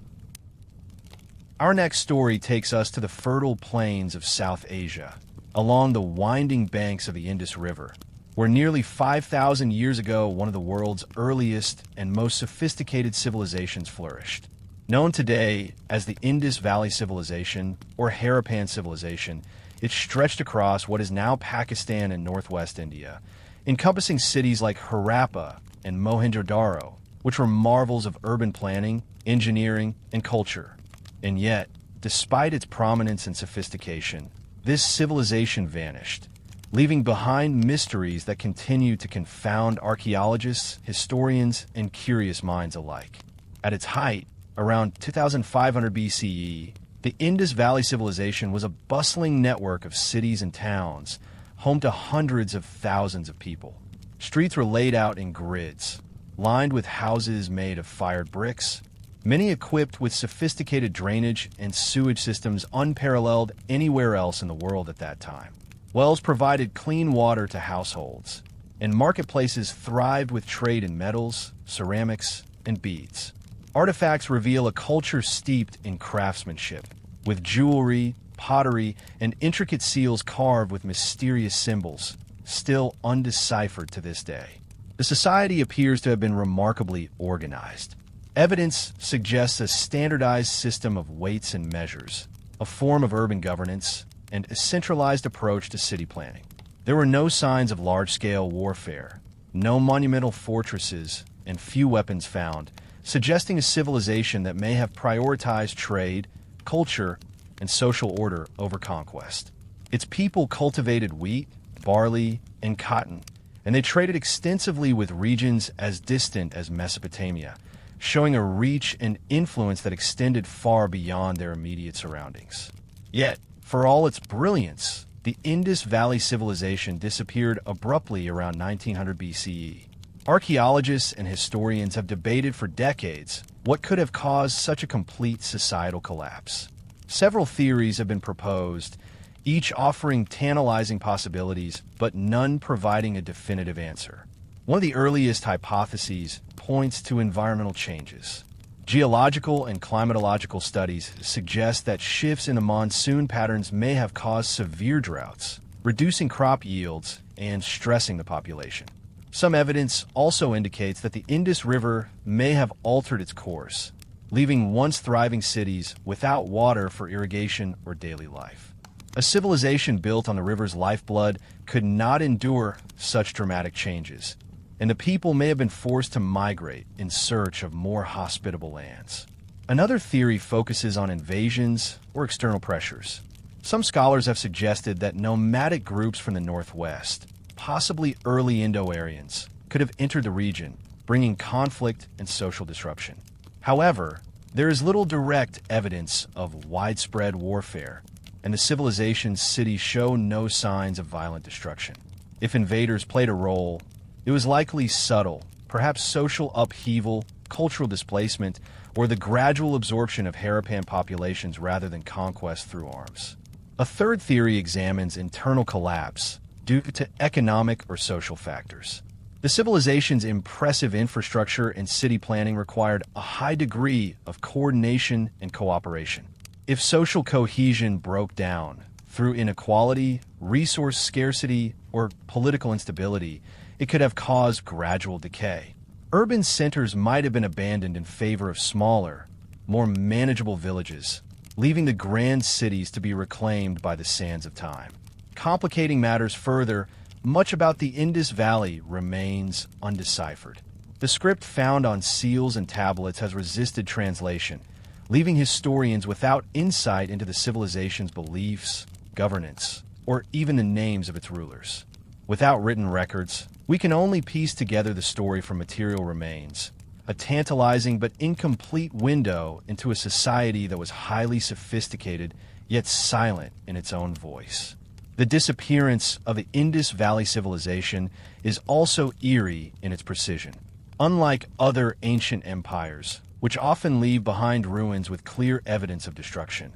S1: Our next story takes us to the fertile plains of South Asia, along the winding banks of the Indus River, where nearly 5,000 years ago one of the world's earliest and most sophisticated civilizations flourished. Known today as the Indus Valley Civilization or Harappan Civilization, it stretched across what is now Pakistan and northwest India, encompassing cities like Harappa and Mohenjo-daro, which were marvels of urban planning, engineering, and culture. And yet, despite its prominence and sophistication, this civilization vanished, leaving behind mysteries that continue to confound archaeologists, historians, and curious minds alike. At its height, around 2500 BCE, the Indus Valley Civilization was a bustling network of cities and towns, home to hundreds of thousands of people. Streets were laid out in grids, lined with houses made of fired bricks, many equipped with sophisticated drainage and sewage systems unparalleled anywhere else in the world at that time. Wells provided clean water to households, and marketplaces thrived with trade in metals, ceramics, and beads. Artifacts reveal a culture steeped in craftsmanship, with jewelry, pottery, and intricate seals carved with mysterious symbols, still undeciphered to this day. The society appears to have been remarkably organized. Evidence suggests a standardized system of weights and measures, a form of urban governance, and a centralized approach to city planning. There were no signs of large-scale warfare, no monumental fortresses, and few weapons found, suggesting a civilization that may have prioritized trade, culture, and social order over conquest. Its people cultivated wheat, barley, and cotton, and they traded extensively with regions as distant as Mesopotamia, showing a reach and influence that extended far beyond their immediate surroundings. Yet, for all its brilliance, the Indus Valley Civilization disappeared abruptly around 1900 BCE. Archaeologists and historians have debated for decades what could have caused such a complete societal collapse. Several theories have been proposed, each offering tantalizing possibilities, but none providing a definitive answer. One of the earliest hypotheses points to environmental changes. Geological and climatological studies suggest that shifts in the monsoon patterns may have caused severe droughts, reducing crop yields and stressing the population. Some evidence also indicates that the Indus River may have altered its course, leaving once thriving cities without water for irrigation or daily life. A civilization built on the river's lifeblood could not endure such dramatic changes, and the people may have been forced to migrate in search of more hospitable lands. Another theory focuses on invasions or external pressures. Some scholars have suggested that nomadic groups from the northwest, possibly early Indo-Aryans, could have entered the region, bringing conflict and social disruption. However, there is little direct evidence of widespread warfare, and the civilization's cities show no signs of violent destruction. If invaders played a role, it was likely subtle, perhaps social upheaval, cultural displacement, or the gradual absorption of Harappan populations rather than conquest through arms. A third theory examines internal collapse due to economic or social factors. The civilization's impressive infrastructure and city planning required a high degree of coordination and cooperation. If social cohesion broke down through inequality, resource scarcity, or political instability, it could have caused gradual decay. Urban centers might have been abandoned in favor of smaller, more manageable villages, leaving the grand cities to be reclaimed by the sands of time. Complicating matters further, much about the Indus Valley remains undeciphered. The script found on seals and tablets has resisted translation, leaving historians without insight into the civilization's beliefs, governance, or even the names of its rulers. Without written records, we can only piece together the story from material remains, a tantalizing but incomplete window into a society that was highly sophisticated yet silent in its own voice. The disappearance of the Indus Valley civilization is also eerie in its precision. Unlike other ancient empires, which often leave behind ruins with clear evidence of destruction,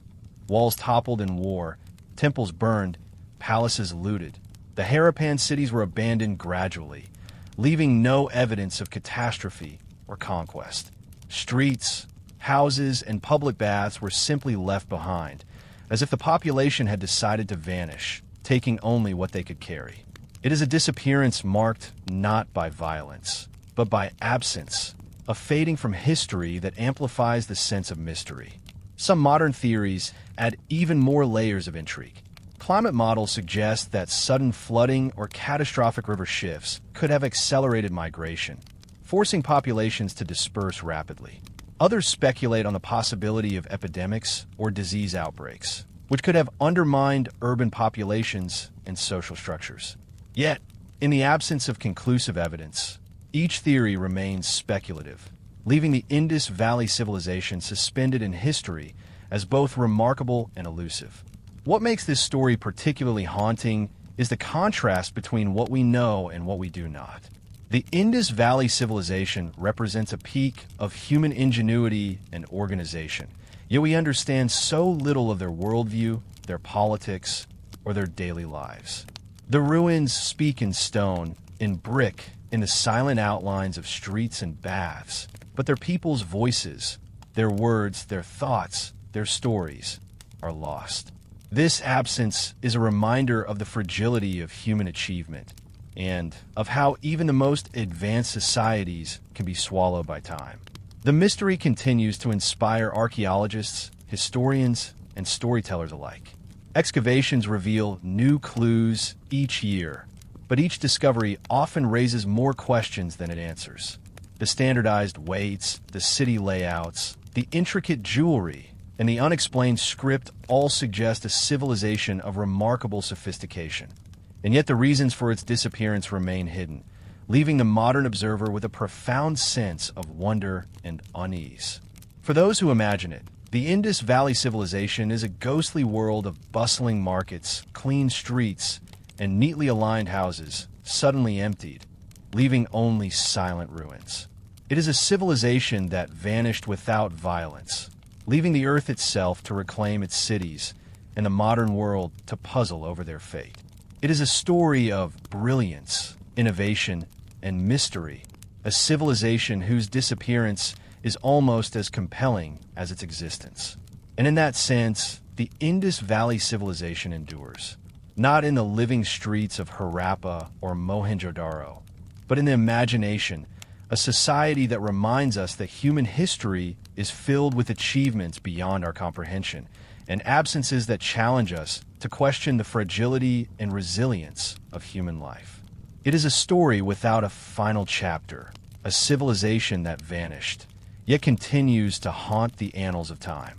S1: walls toppled in war, temples burned, palaces looted, the Harappan cities were abandoned gradually, leaving no evidence of catastrophe or conquest. Streets, houses, and public baths were simply left behind, as if the population had decided to vanish, taking only what they could carry. It is a disappearance marked not by violence, but by absence, a fading from history that amplifies the sense of mystery. Some modern theories add even more layers of intrigue. Climate models suggest that sudden flooding or catastrophic river shifts could have accelerated migration, forcing populations to disperse rapidly. Others speculate on the possibility of epidemics or disease outbreaks, which could have undermined urban populations and social structures. Yet, in the absence of conclusive evidence, each theory remains speculative, leaving the Indus Valley civilization suspended in history as both remarkable and elusive. What makes this story particularly haunting is the contrast between what we know and what we do not. The Indus Valley civilization represents a peak of human ingenuity and organization, yet we understand so little of their worldview, their politics, or their daily lives. The ruins speak in stone, in brick, in the silent outlines of streets and baths, but their people's voices, their words, their thoughts, their stories are lost. This absence is a reminder of the fragility of human achievement and of how even the most advanced societies can be swallowed by time. The mystery continues to inspire archaeologists, historians, and storytellers alike. Excavations reveal new clues each year, but each discovery often raises more questions than it answers. The standardized weights, the city layouts, the intricate jewelry, and the unexplained script all suggest a civilization of remarkable sophistication. And yet the reasons for its disappearance remain hidden, leaving the modern observer with a profound sense of wonder and unease. For those who imagine it, the Indus Valley civilization is a ghostly world of bustling markets, clean streets, and neatly aligned houses, suddenly emptied, leaving only silent ruins. It is a civilization that vanished without violence, leaving the earth itself to reclaim its cities and the modern world to puzzle over their fate. It is a story of brilliance, innovation, and mystery, a civilization whose disappearance is almost as compelling as its existence. And in that sense, the Indus Valley civilization endures, not in the living streets of Harappa or Mohenjo-daro, but in the imagination, a society that reminds us that human history is filled with achievements beyond our comprehension and absences that challenge us to question the fragility and resilience of human life. It is a story without a final chapter, a civilization that vanished, yet continues to haunt the annals of time.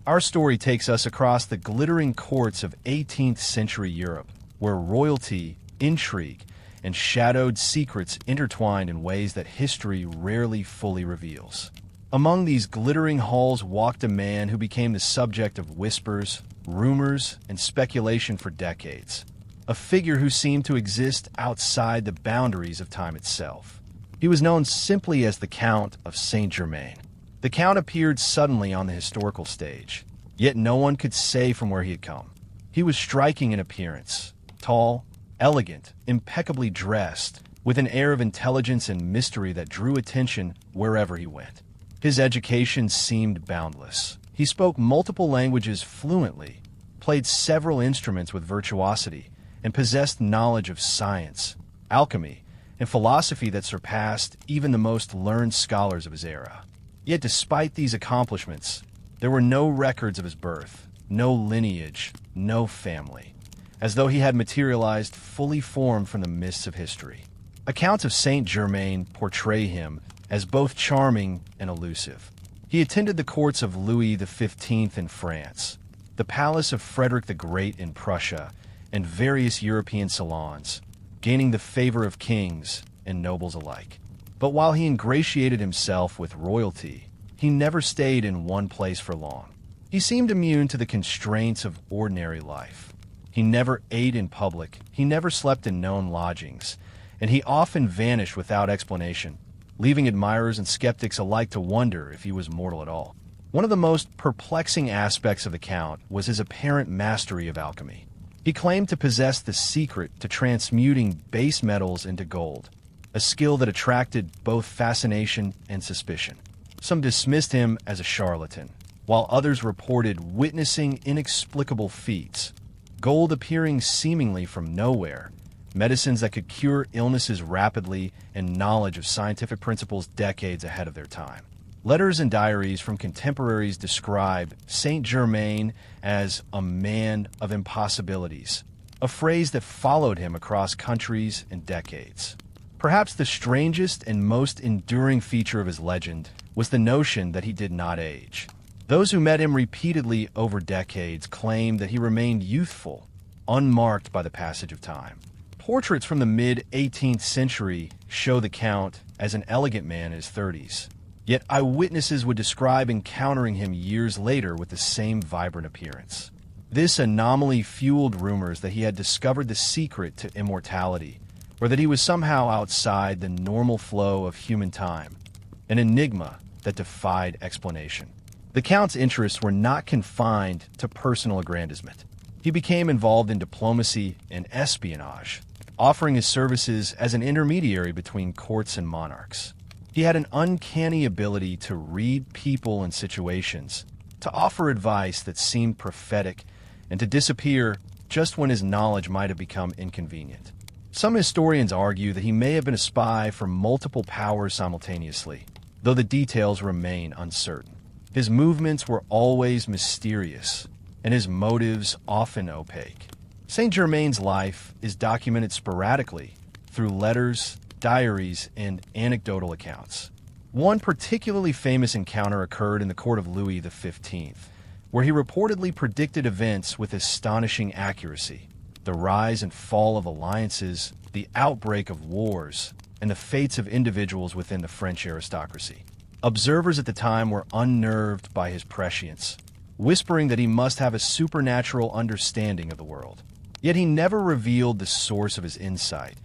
S1: Our story takes us across the glittering courts of 18th century Europe, where royalty, intrigue, and shadowed secrets intertwined in ways that history rarely fully reveals. Among these glittering halls walked a man who became the subject of whispers, rumors, and speculation for decades, a figure who seemed to exist outside the boundaries of time itself. He was known simply as the Count of Saint-Germain. The Count appeared suddenly on the historical stage, yet no one could say from where he had come. He was striking in appearance, tall, elegant, impeccably dressed, with an air of intelligence and mystery that drew attention wherever he went. His education seemed boundless. He spoke multiple languages fluently, played several instruments with virtuosity, and possessed knowledge of science, alchemy, and philosophy that surpassed even the most learned scholars of his era. Yet despite these accomplishments, there were no records of his birth, no lineage, no family, as though he had materialized fully formed from the mists of history. Accounts of Saint-Germain portray him as both charming and elusive. He attended the courts of Louis XV in France, the palace of Frederick the Great in Prussia, and various European salons, gaining the favor of kings and nobles alike. But while he ingratiated himself with royalty, he never stayed in one place for long. He seemed immune to the constraints of ordinary life. He never ate in public, he never slept in known lodgings, and he often vanished without explanation, leaving admirers and skeptics alike to wonder if he was mortal at all. One of the most perplexing aspects of the Count was his apparent mastery of alchemy. He claimed to possess the secret to transmuting base metals into gold, a skill that attracted both fascination and suspicion. Some dismissed him as a charlatan, while others reported witnessing inexplicable feats, gold appearing seemingly from nowhere, medicines that could cure illnesses rapidly, and knowledge of scientific principles decades ahead of their time. Letters and diaries from contemporaries describe Saint-Germain as a man of impossibilities, a phrase that followed him across countries and decades. Perhaps the strangest and most enduring feature of his legend was the notion that he did not age. Those who met him repeatedly over decades claimed that he remained youthful, unmarked by the passage of time. Portraits from the mid-18th century show the Count as an elegant man in his 30s, yet eyewitnesses would describe encountering him years later with the same vibrant appearance. This anomaly fueled rumors that he had discovered the secret to immortality, or that he was somehow outside the normal flow of human time, an enigma that defied explanation. The Count's interests were not confined to personal aggrandizement. He became involved in diplomacy and espionage, offering his services as an intermediary between courts and monarchs. He had an uncanny ability to read people and situations, to offer advice that seemed prophetic, and to disappear just when his knowledge might have become inconvenient. Some historians argue that he may have been a spy for multiple powers simultaneously, though the details remain uncertain. His movements were always mysterious, and his motives often opaque. Saint-Germain's life is documented sporadically through letters, diaries, and anecdotal accounts. One particularly famous encounter occurred in the court of Louis XV, where he reportedly predicted events with astonishing accuracy: the rise and fall of alliances, the outbreak of wars, and the fates of individuals within the French aristocracy. Observers at the time were unnerved by his prescience, whispering that he must have a supernatural understanding of the world. Yet he never revealed the source of his insight,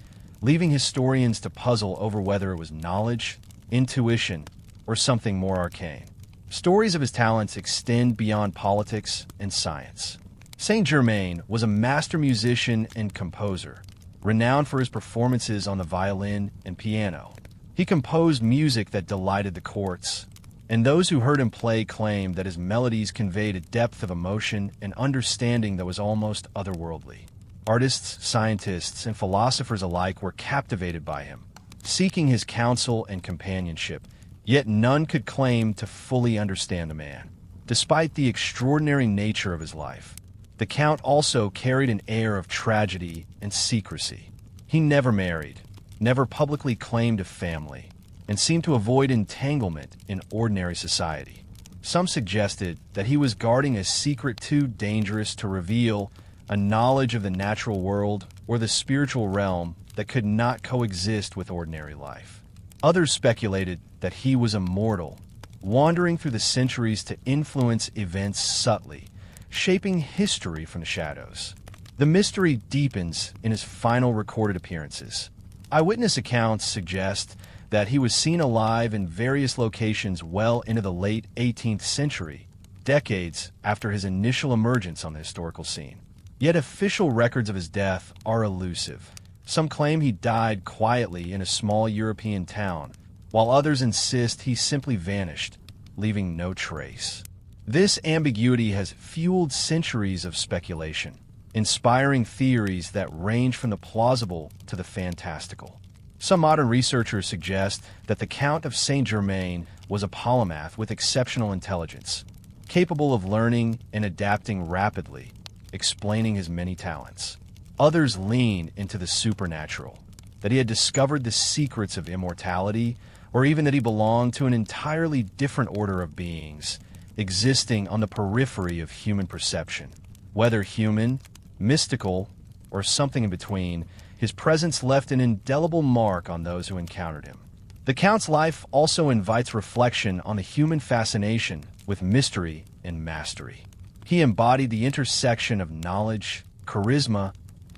S1: leaving historians to puzzle over whether it was knowledge, intuition, or something more arcane. Stories of his talents extend beyond politics and science. Saint-Germain was a master musician and composer, renowned for his performances on the violin and piano. He composed music that delighted the courts, and those who heard him play claimed that his melodies conveyed a depth of emotion and understanding that was almost otherworldly. Artists, scientists, and philosophers alike were captivated by him, seeking his counsel and companionship, yet none could claim to fully understand the man. Despite the extraordinary nature of his life, the Count also carried an air of tragedy and secrecy. He never married, never publicly claimed a family, and seemed to avoid entanglement in ordinary society. Some suggested that he was guarding a secret too dangerous to reveal, a knowledge of the natural world or the spiritual realm that could not coexist with ordinary life. Others speculated that he was immortal, wandering through the centuries to influence events subtly, shaping history from the shadows. The mystery deepens in his final recorded appearances. Eyewitness accounts suggest that he was seen alive in various locations well into the late 18th century, decades after his initial emergence on the historical scene. Yet official records of his death are elusive. Some claim he died quietly in a small European town, while others insist he simply vanished, leaving no trace. This ambiguity has fueled centuries of speculation, inspiring theories that range from the plausible to the fantastical. Some modern researchers suggest that the Count of Saint-Germain was a polymath with exceptional intelligence, capable of learning and adapting rapidly, explaining his many talents. Others lean into the supernatural, that he had discovered the secrets of immortality, or even that he belonged to an entirely different order of beings, existing on the periphery of human perception. Whether human, mystical, or something in between, his presence left an indelible mark on those who encountered him. The Count's life also invites reflection on the human fascination with mystery and mastery. He embodied the intersection of knowledge, charisma,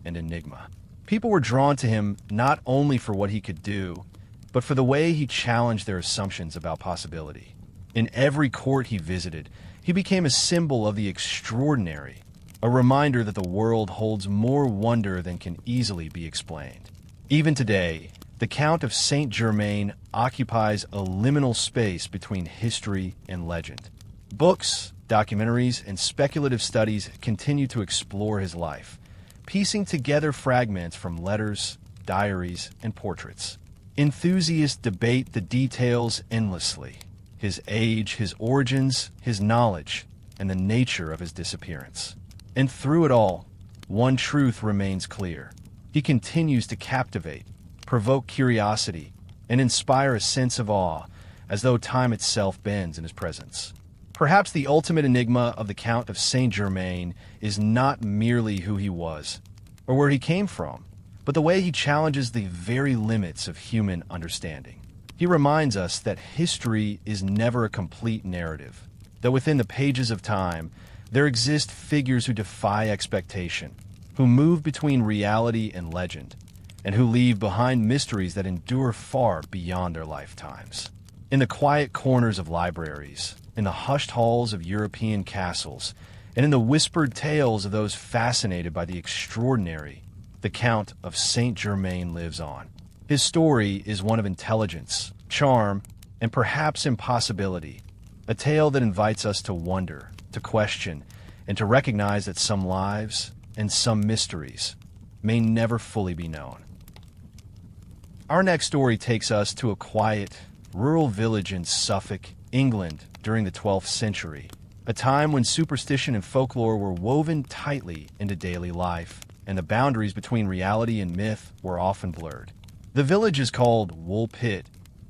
S1: and enigma. People were drawn to him not only for what he could do, but for the way he challenged their assumptions about possibility. In every court he visited, he became a symbol of the extraordinary, a reminder that the world holds more wonder than can easily be explained. Even today, the Count of Saint-Germain occupies a liminal space between history and legend. Books, documentaries, and speculative studies continue to explore his life, piecing together fragments from letters, diaries, and portraits. Enthusiasts debate the details endlessly: his age, his origins, his knowledge, and the nature of his disappearance. And through it all, one truth remains clear: he continues to captivate, provoke curiosity, and inspire a sense of awe, as though time itself bends in his presence. Perhaps the ultimate enigma of the Count of Saint-Germain is not merely who he was, or where he came from, but the way he challenges the very limits of human understanding. He reminds us that history is never a complete narrative, that within the pages of time, there exist figures who defy expectation, who move between reality and legend, and who leave behind mysteries that endure far beyond their lifetimes. In the quiet corners of libraries, in the hushed halls of European castles, and in the whispered tales of those fascinated by the extraordinary, the Count of Saint-Germain lives on. His story is one of intelligence, charm, and perhaps impossibility, a tale that invites us to wonder, to question, and to recognize that some lives and some mysteries may never fully be known. Our next story takes us to a quiet, rural village in Suffolk, England, during the 12th century, a time when superstition and folklore were woven tightly into daily life, and the boundaries between reality and myth were often blurred. The village is called Wool Pit,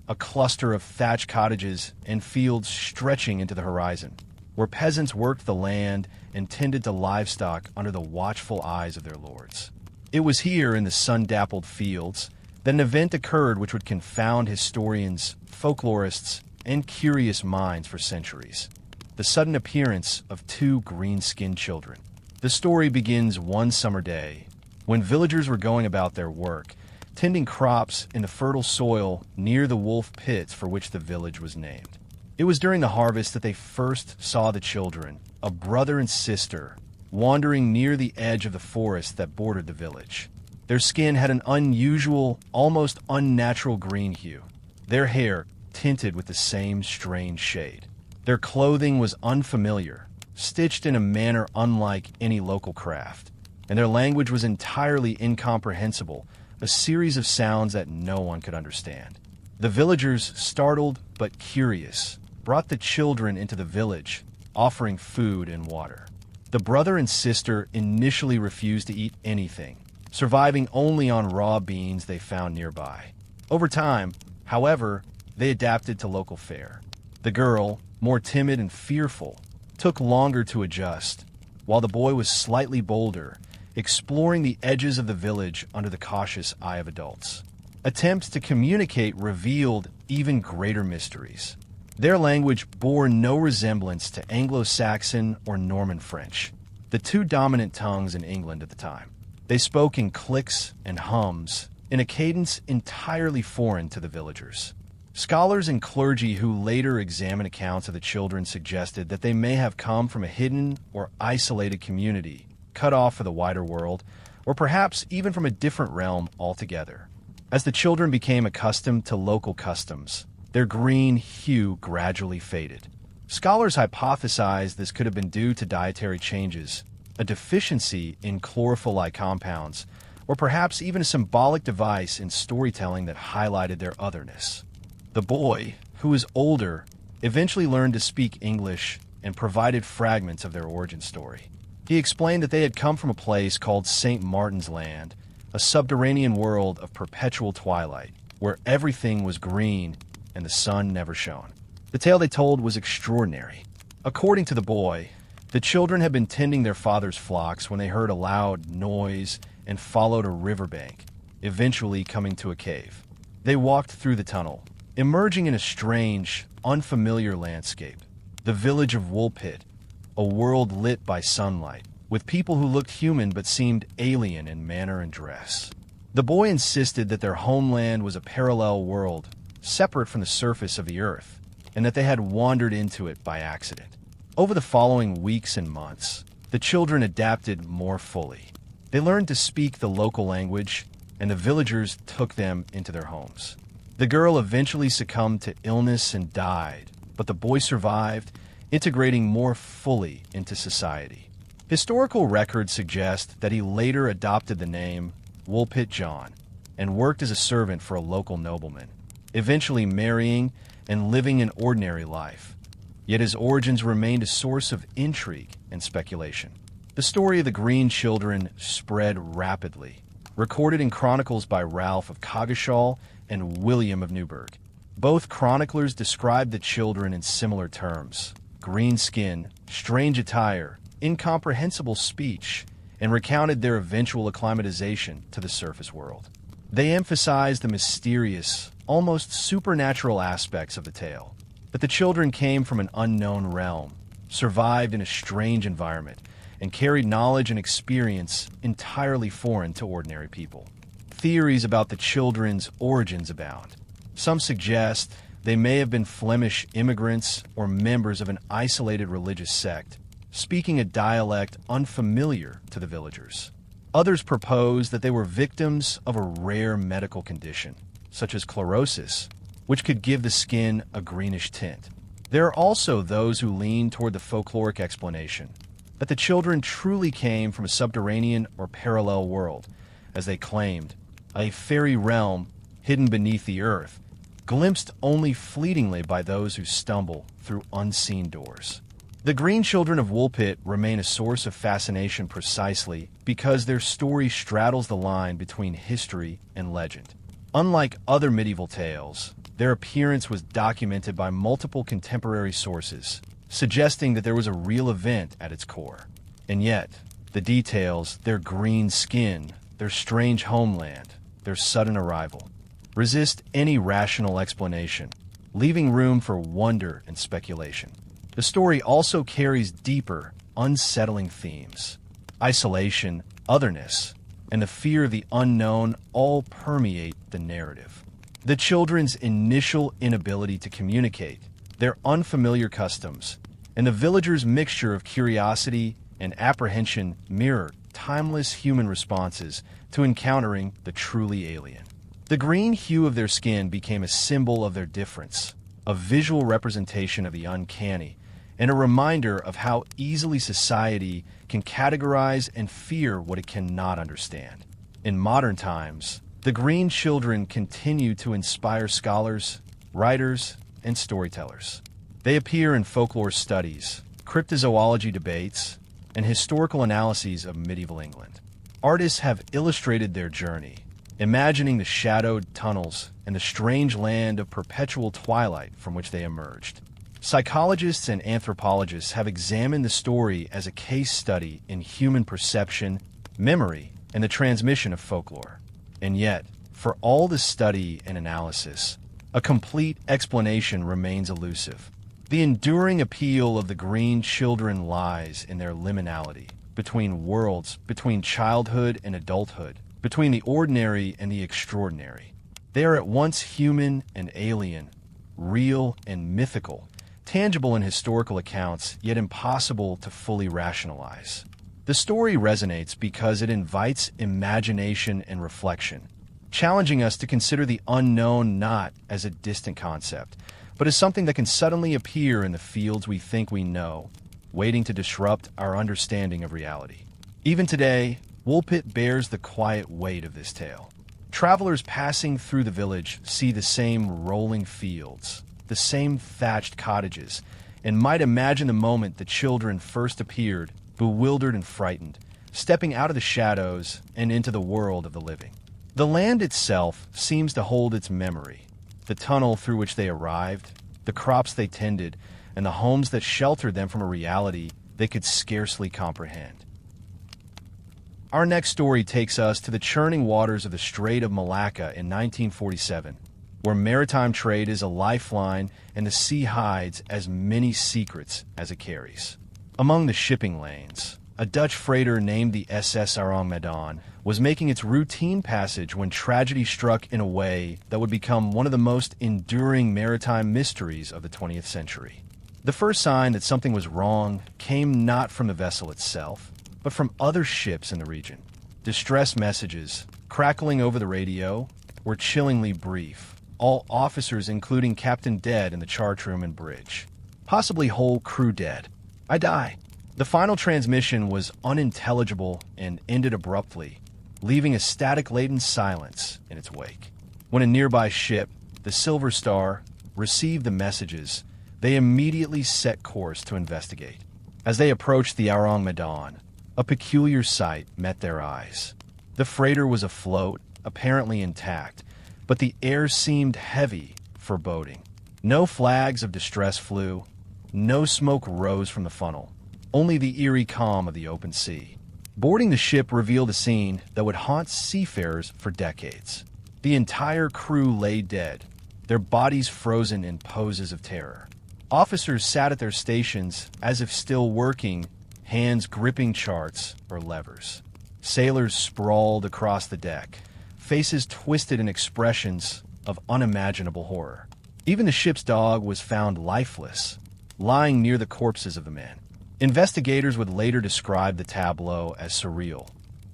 S1: a cluster of thatched cottages and fields stretching into the horizon, where peasants worked the land and tended to livestock under the watchful eyes of their lords. It was here, in the sun-dappled fields, that an event occurred which would confound historians, folklorists, and curious minds for centuries: the sudden appearance of two green-skinned children. The story begins one summer day, when villagers were going about their work, tending crops in the fertile soil near the wolf pits for which the village was named. It was during the harvest that they first saw the children, a brother and sister, wandering near the edge of the forest that bordered the village. Their skin had an unusual, almost unnatural green hue, their hair tinted with the same strange shade. Their clothing was unfamiliar, stitched in a manner unlike any local craft, and their language was entirely incomprehensible, a series of sounds that no one could understand. The villagers, startled but curious, brought the children into the village, offering food and water. The brother and sister initially refused to eat anything, surviving only on raw beans they found nearby. Over time, however, they adapted to local fare. The girl, more timid and fearful, took longer to adjust, while the boy was slightly bolder, exploring the edges of the village under the cautious eye of adults. Attempts to communicate revealed even greater mysteries. Their language bore no resemblance to Anglo-Saxon or Norman French, the two dominant tongues in England at the time. They spoke in clicks and hums, in a cadence entirely foreign to the villagers. Scholars and clergy who later examined accounts of the children suggested that they may have come from a hidden or isolated community, cut off from the wider world, or perhaps even from a different realm altogether. As the children became accustomed to local customs, their green hue gradually faded. Scholars hypothesized this could have been due to dietary changes, a deficiency in chlorophyll compounds, or perhaps even a symbolic device in storytelling that highlighted their otherness. The boy, who was older, eventually learned to speak English and provided fragments of their origin story. He explained that they had come from a place called St. Martin's Land, a subterranean world of perpetual twilight, where everything was green and the sun never shone. The tale they told was extraordinary. According to the boy, the children had been tending their father's flocks when they heard a loud noise and followed a riverbank, eventually coming to a cave. They walked through the tunnel, emerging in a strange, unfamiliar landscape. The village of Woolpit, a world lit by sunlight, with people who looked human but seemed alien in manner and dress. The boy insisted that their homeland was a parallel world, separate from the surface of the earth, and that they had wandered into it by accident. Over the following weeks and months, the children adapted more fully. They learned to speak the local language, and the villagers took them into their homes. The girl eventually succumbed to illness and died, but the boy survived, integrating more fully into society. Historical records suggest that he later adopted the name Woolpit John and worked as a servant for a local nobleman, eventually marrying and living an ordinary life. Yet his origins remained a source of intrigue and speculation. The story of the Green Children spread rapidly, recorded in chronicles by Ralph of Coggeshall and William of Newburgh. Both chroniclers described the children in similar terms: green skin, strange attire, incomprehensible speech, and recounted their eventual acclimatization to the surface world. They emphasized the mysterious, almost supernatural aspects of the tale, that the children came from an unknown realm, survived in a strange environment, and carried knowledge and experience entirely foreign to ordinary people. Theories about the children's origins abound. Some suggest they may have been Flemish immigrants or members of an isolated religious sect, speaking a dialect unfamiliar to the villagers. Others propose that they were victims of a rare medical condition, such as chlorosis, which could give the skin a greenish tint. There are also those who lean toward the folkloric explanation, that the children truly came from a subterranean or parallel world, as they claimed, a fairy realm hidden beneath the earth, glimpsed only fleetingly by those who stumble through unseen doors. The Green Children of Woolpit remain a source of fascination precisely because their story straddles the line between history and legend. Unlike other medieval tales, their appearance was documented by multiple contemporary sources, suggesting that there was a real event at its core. And yet, the details, their green skin, their strange homeland, their sudden arrival, resist any rational explanation, leaving room for wonder and speculation. The story also carries deeper, unsettling themes. Isolation, otherness, and the fear of the unknown all permeate the narrative. The children's initial inability to communicate, their unfamiliar customs, and the villagers' mixture of curiosity and apprehension mirror timeless human responses to encountering the truly alien. The green hue of their skin became a symbol of their difference, a visual representation of the uncanny, and a reminder of how easily society can categorize and fear what it cannot understand. In modern times, the green children continue to inspire scholars, writers, and storytellers. They appear in folklore studies, cryptozoology debates, and historical analyses of medieval England. Artists have illustrated their journey, imagining the shadowed tunnels and the strange land of perpetual twilight from which they emerged. Psychologists and anthropologists have examined the story as a case study in human perception, memory, and the transmission of folklore. And yet, for all the study and analysis, a complete explanation remains elusive. The enduring appeal of the green children lies in their liminality, between worlds, between childhood and adulthood, between the ordinary and the extraordinary. They are at once human and alien, real and mythical, tangible in historical accounts, yet impossible to fully rationalize. The story resonates because it invites imagination and reflection, challenging us to consider the unknown not as a distant concept, but as something that can suddenly appear in the fields we think we know, waiting to disrupt our understanding of reality. Even today, Woolpit bears the quiet weight of this tale. Travelers passing through the village see the same rolling fields, the same thatched cottages, and might imagine the moment the children first appeared, bewildered and frightened, stepping out of the shadows and into the world of the living. The land itself seems to hold its memory, the tunnel through which they arrived, the crops they tended, and the homes that sheltered them from a reality they could scarcely comprehend. Our next story takes us to the churning waters of the Strait of Malacca in 1947, where maritime trade is a lifeline and the sea hides as many secrets as it carries. Among the shipping lanes, a Dutch freighter named the SS Arong Medan was making its routine passage when tragedy struck in a way that would become one of the most enduring maritime mysteries of the 20th century. The first sign that something was wrong came not from the vessel itself, but from other ships in the region. Distress messages, crackling over the radio, were chillingly brief. All officers, including Captain, dead in the chart room and bridge. Possibly whole crew dead. I die. The final transmission was unintelligible and ended abruptly, leaving a static-laden silence in its wake. When a nearby ship, the Silver Star, received the messages, they immediately set course to investigate. As they approached the Arong Medan, a peculiar sight met their eyes. The freighter was afloat, apparently intact, but the air seemed heavy, foreboding. No flags of distress flew, no smoke rose from the funnel, only the eerie calm of the open sea. Boarding the ship revealed a scene that would haunt seafarers for decades. The entire crew lay dead, their bodies frozen in poses of terror. Officers sat at their stations as if still working, hands gripping charts or levers. Sailors sprawled across the deck, faces twisted in expressions of unimaginable horror. Even the ship's dog was found lifeless, lying near the corpses of the men. Investigators would later describe the tableau as surreal,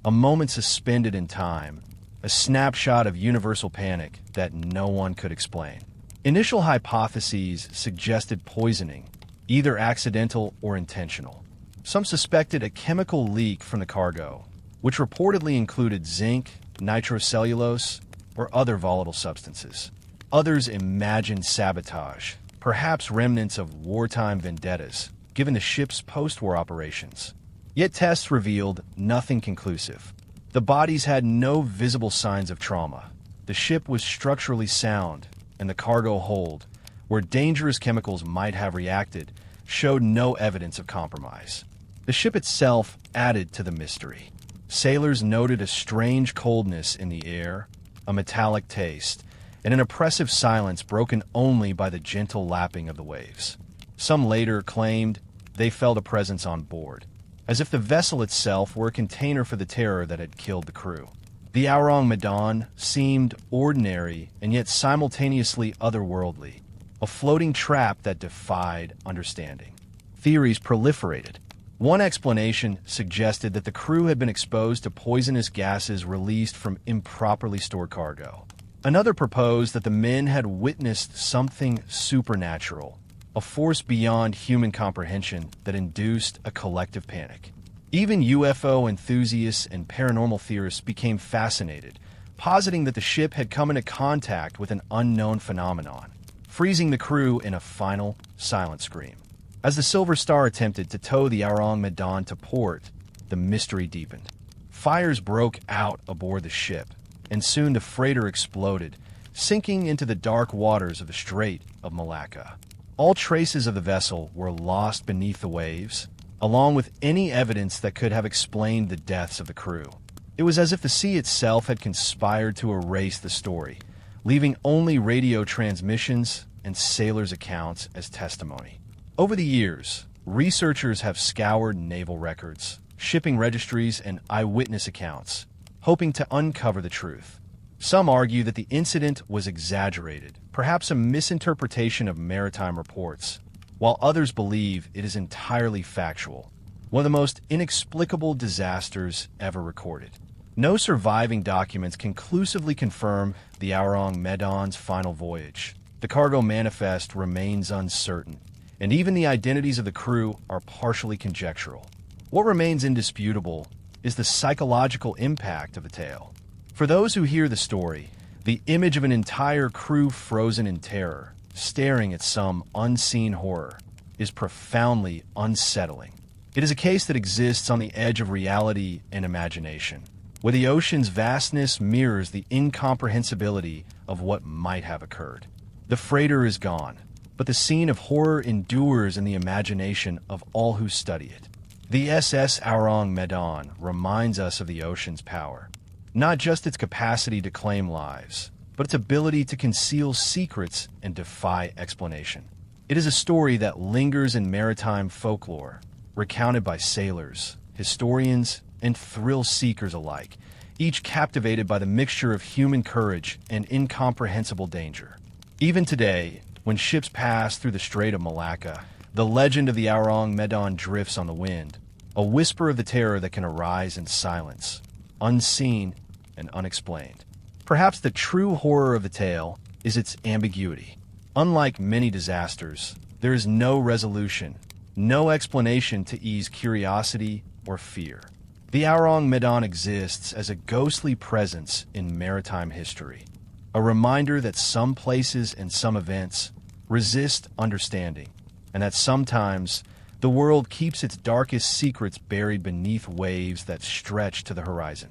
S1: a moment suspended in time, a snapshot of universal panic that no one could explain. Initial hypotheses suggested poisoning, either accidental or intentional. Some suspected a chemical leak from the cargo, which reportedly included zinc, nitrocellulose, or other volatile substances. Others imagined sabotage, perhaps remnants of wartime vendettas, given the ship's post-war operations. Yet tests revealed nothing conclusive. The bodies had no visible signs of trauma. The ship was structurally sound, and the cargo hold, where dangerous chemicals might have reacted, showed no evidence of compromise. The ship itself added to the mystery. Sailors noted a strange coldness in the air, a metallic taste, and an oppressive silence broken only by the gentle lapping of the waves. Some later claimed they felt a presence on board, as if the vessel itself were a container for the terror that had killed the crew. The Aurang Medan seemed ordinary and yet simultaneously otherworldly, a floating trap that defied understanding. Theories proliferated. One explanation suggested that the crew had been exposed to poisonous gases released from improperly stored cargo. Another proposed that the men had witnessed something supernatural, a force beyond human comprehension that induced a collective panic. Even UFO enthusiasts and paranormal theorists became fascinated, positing that the ship had come into contact with an unknown phenomenon, freezing the crew in a final, silent scream. As the Silver Star attempted to tow the Aurang Medan to port, the mystery deepened. Fires broke out aboard the ship, and soon the freighter exploded, sinking into the dark waters of the Strait of Malacca. All traces of the vessel were lost beneath the waves, along with any evidence that could have explained the deaths of the crew. It was as if the sea itself had conspired to erase the story, leaving only radio transmissions and sailors' accounts as testimony. Over the years, researchers have scoured naval records, shipping registries, and eyewitness accounts, hoping to uncover the truth. Some argue that the incident was exaggerated, perhaps a misinterpretation of maritime reports, while others believe it is entirely factual, one of the most inexplicable disasters ever recorded. No surviving documents conclusively confirm the Aurang Medan's final voyage. The cargo manifest remains uncertain, and even the identities of the crew are partially conjectural. What remains indisputable is the psychological impact of the tale. For those who hear the story, the image of an entire crew frozen in terror, staring at some unseen horror, is profoundly unsettling. It is a case that exists on the edge of reality and imagination, where the ocean's vastness mirrors the incomprehensibility of what might have occurred. The freighter is gone, but the scene of horror endures in the imagination of all who study it. The SS Aurang Medan reminds us of the ocean's power, not just its capacity to claim lives, but its ability to conceal secrets and defy explanation. It is a story that lingers in maritime folklore, recounted by sailors, historians, and thrill-seekers alike, each captivated by the mixture of human courage and incomprehensible danger. Even today, when ships pass through the Strait of Malacca, the legend of the Aurang Medan drifts on the wind, a whisper of the terror that can arise in silence, unseen and unexplained. Perhaps the true horror of the tale is its ambiguity. Unlike many disasters, there is no resolution, no explanation to ease curiosity or fear. The Aurang Medan exists as a ghostly presence in maritime history, a reminder that some places and some events resist understanding, and that sometimes the world keeps its darkest secrets buried beneath waves that stretch to the horizon.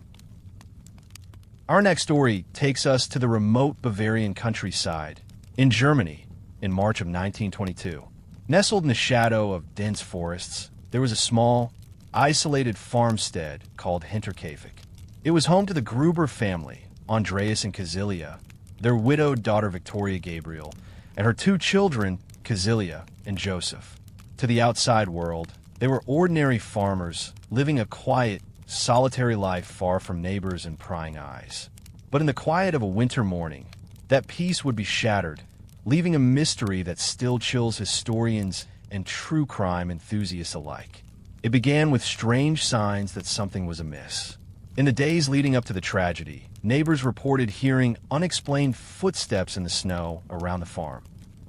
S1: Our next story takes us to the remote Bavarian countryside, in Germany, in March of 1922. Nestled in the shadow of dense forests, there was a small, isolated farmstead called Hinterkaifeck. It was home to the Gruber family, Andreas and Kazilia, their widowed daughter Victoria Gabriel, and her two children, Kazilia and Joseph. To the outside world, they were ordinary farmers living a quiet, solitary life far from neighbors and prying eyes. But in the quiet of a winter morning, that peace would be shattered, leaving a mystery that still chills historians and true crime enthusiasts alike. It began with strange signs that something was amiss. In the days leading up to the tragedy, neighbors reported hearing unexplained footsteps in the snow around the farm.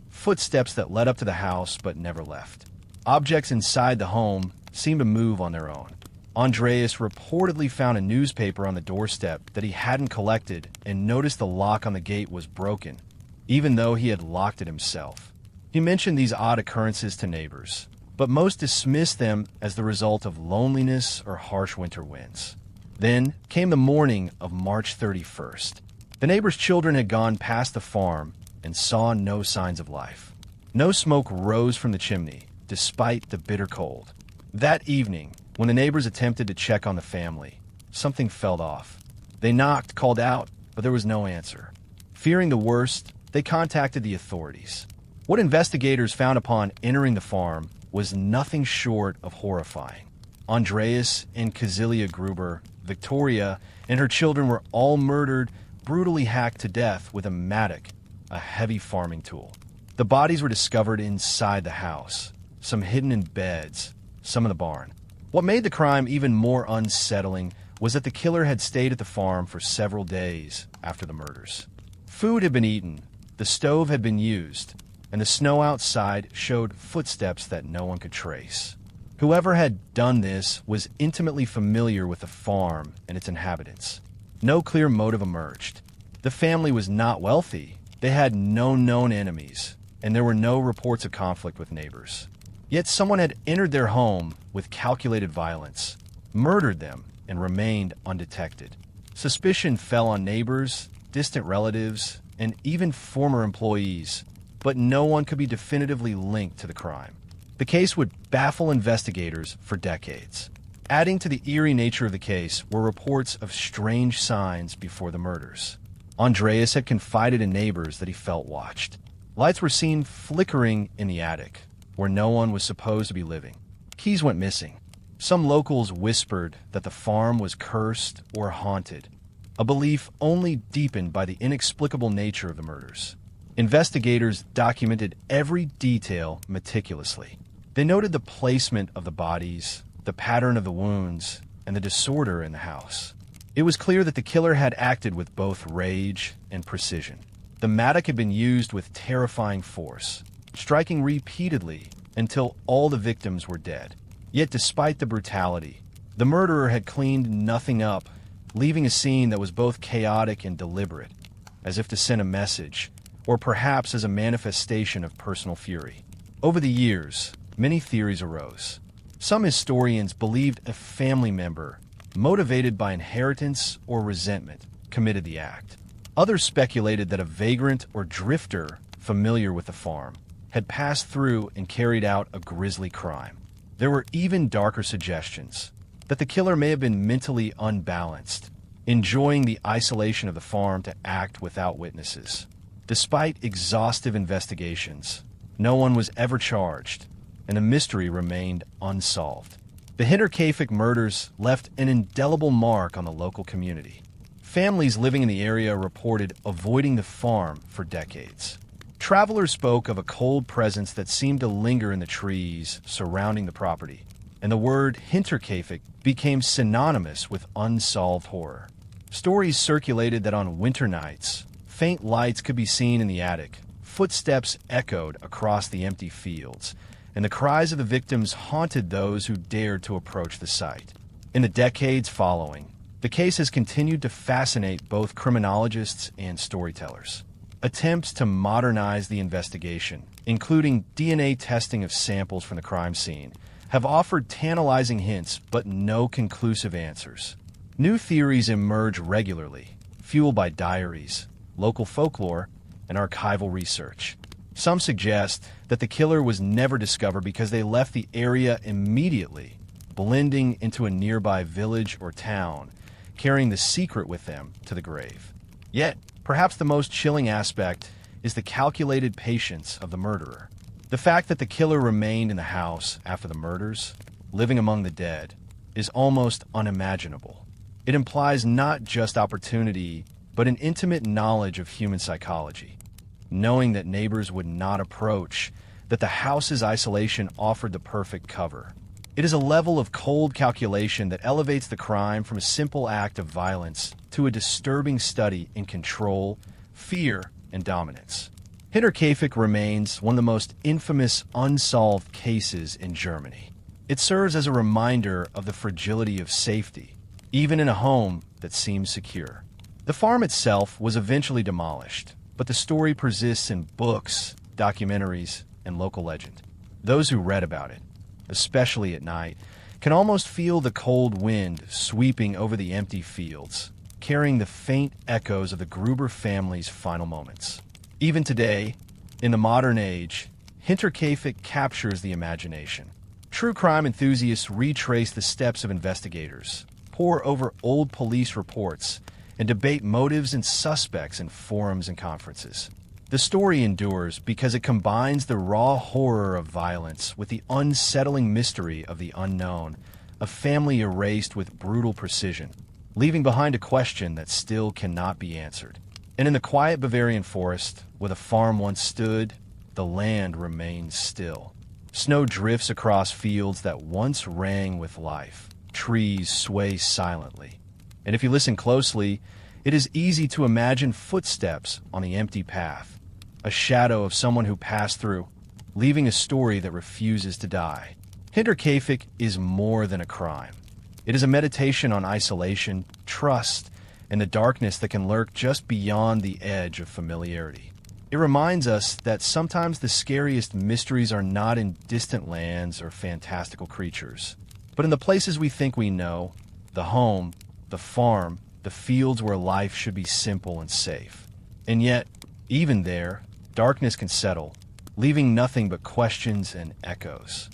S1: Footsteps that led up to the house but never left. Objects inside the home seemed to move on their own. Andreas reportedly found a newspaper on the doorstep that he hadn't collected and noticed the lock on the gate was broken, even though he had locked it himself. He mentioned these odd occurrences to neighbors, but most dismissed them as the result of loneliness or harsh winter winds. Then came the morning of March 31st. The neighbor's children had gone past the farm and saw no signs of life. No smoke rose from the chimney, despite the bitter cold. That evening, when the neighbors attempted to check on the family, something felt off. They knocked, called out, but there was no answer. Fearing the worst, they contacted the authorities. What investigators found upon entering the farm was nothing short of horrifying. Andreas and Kazilia Gruber, Victoria, and her children were all murdered, brutally hacked to death with a mattock, a heavy farming tool. The bodies were discovered inside the house, some hidden in beds, some in the barn. What made the crime even more unsettling was that the killer had stayed at the farm for several days after the murders. Food had been eaten, the stove had been used, and the snow outside showed footsteps that no one could trace. Whoever had done this was intimately familiar with the farm and its inhabitants. No clear motive emerged. The family was not wealthy, they had no known enemies, and there were no reports of conflict with neighbors. Yet someone had entered their home with calculated violence, murdered them, and remained undetected. Suspicion fell on neighbors, distant relatives, and even former employees, but no one could be definitively linked to the crime. The case would baffle investigators for decades. Adding to the eerie nature of the case were reports of strange signs before the murders. Andreas had confided in neighbors that he felt watched. Lights were seen flickering in the attic, where no one was supposed to be living. Keys went missing. Some locals whispered that the farm was cursed or haunted, a belief only deepened by the inexplicable nature of the murders. Investigators documented every detail meticulously. They noted the placement of the bodies, the pattern of the wounds, and the disorder in the house. It was clear that the killer had acted with both rage and precision. The mattock had been used with terrifying force, striking repeatedly until all the victims were dead. Yet despite the brutality, the murderer had cleaned nothing up, leaving a scene that was both chaotic and deliberate, as if to send a message, or perhaps as a manifestation of personal fury. Over the years, many theories arose. Some historians believed a family member, motivated by inheritance or resentment, committed the act. Others speculated that a vagrant or drifter familiar with the farm had passed through and carried out a grisly crime. There were even darker suggestions that the killer may have been mentally unbalanced, enjoying the isolation of the farm to act without witnesses. Despite exhaustive investigations, no one was ever charged, and the mystery remained unsolved. The Hinterkaifeck murders left an indelible mark on the local community. Families living in the area reported avoiding the farm for decades. Travelers spoke of a cold presence that seemed to linger in the trees surrounding the property, and the word Hinterkaifeck became synonymous with unsolved horror. Stories circulated that on winter nights, faint lights could be seen in the attic, footsteps echoed across the empty fields, and the cries of the victims haunted those who dared to approach the site. In the decades following, the case has continued to fascinate both criminologists and storytellers. Attempts to modernize the investigation, including DNA testing of samples from the crime scene, have offered tantalizing hints but no conclusive answers. New theories emerge regularly, fueled by diaries, local folklore, and archival research. Some suggest that the killer was never discovered because they left the area immediately, blending into a nearby village or town, carrying the secret with them to the grave. Yet, perhaps the most chilling aspect is the calculated patience of the murderer. The fact that the killer remained in the house after the murders, living among the dead, is almost unimaginable. It implies not just opportunity, but an intimate knowledge of human psychology. Knowing that neighbors would not approach, that the house's isolation offered the perfect cover. It is a level of cold calculation that elevates the crime from a simple act of violence to a disturbing study in control, fear, and dominance. Hinterkaifeck remains one of the most infamous unsolved cases in Germany. It serves as a reminder of the fragility of safety, even in a home that seems secure. The farm itself was eventually demolished, but the story persists in books, documentaries, and local legend. Those who read about it, especially at night, can almost feel the cold wind sweeping over the empty fields, carrying the faint echoes of the Gruber family's final moments. Even today, in the modern age, Hinterkaifeck captures the imagination. True crime enthusiasts retrace the steps of investigators, pore over old police reports, and debate motives and suspects in forums and conferences. The story endures because it combines the raw horror of violence with the unsettling mystery of the unknown, a family erased with brutal precision, leaving behind a question that still cannot be answered. And in the quiet Bavarian forest, where the farm once stood, the land remains still. Snow drifts across fields that once rang with life. Trees sway silently. And if you listen closely, it is easy to imagine footsteps on the empty path, a shadow of someone who passed through, leaving a story that refuses to die. Hinterkaifeck is more than a crime. It is a meditation on isolation, trust, and the darkness that can lurk just beyond the edge of familiarity. It reminds us that sometimes the scariest mysteries are not in distant lands or fantastical creatures, but in the places we think we know, the home, the farm, the fields where life should be simple and safe. And yet, even there, darkness can settle, leaving nothing but questions and echoes.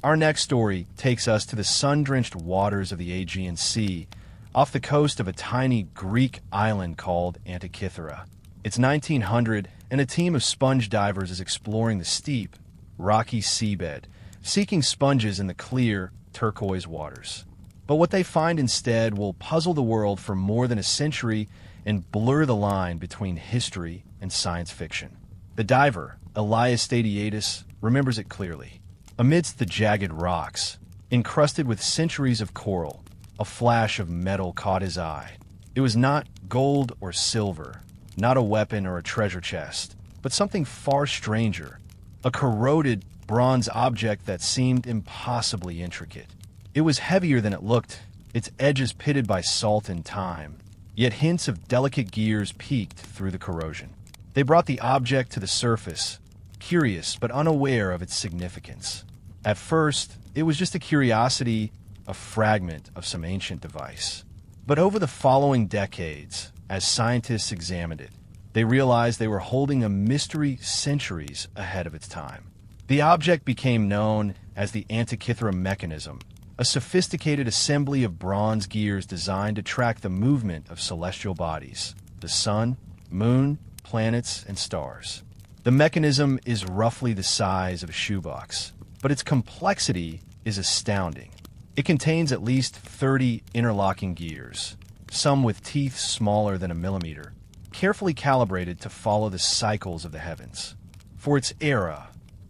S1: Our next story takes us to the sun-drenched waters of the Aegean Sea, off the coast of a tiny Greek island called Antikythera. It's 1900, and a team of sponge divers is exploring the steep, rocky seabed, seeking sponges in the clear, turquoise waters. But what they find instead will puzzle the world for more than a century and blur the line between history and science fiction. The diver, Elias Stadiatis, remembers it clearly. Amidst the jagged rocks, encrusted with centuries of coral, a flash of metal caught his eye. It was not gold or silver, not a weapon or a treasure chest, but something far stranger, a corroded bronze object that seemed impossibly intricate. It was heavier than it looked, its edges pitted by salt and time, yet hints of delicate gears peeked through the corrosion. They brought the object to the surface, curious but unaware of its significance. At first, it was just a curiosity, a fragment of some ancient device. But over the following decades, as scientists examined it, they realized they were holding a mystery centuries ahead of its time. The object became known as the Antikythera mechanism, a sophisticated assembly of bronze gears designed to track the movement of celestial bodies, the sun, moon, planets, and stars. The mechanism is roughly the size of a shoebox, but its complexity is astounding. It contains at least 30 interlocking gears, some with teeth smaller than a millimeter, carefully calibrated to follow the cycles of the heavens. For its era,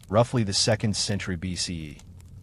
S1: roughly the 2nd century BCE,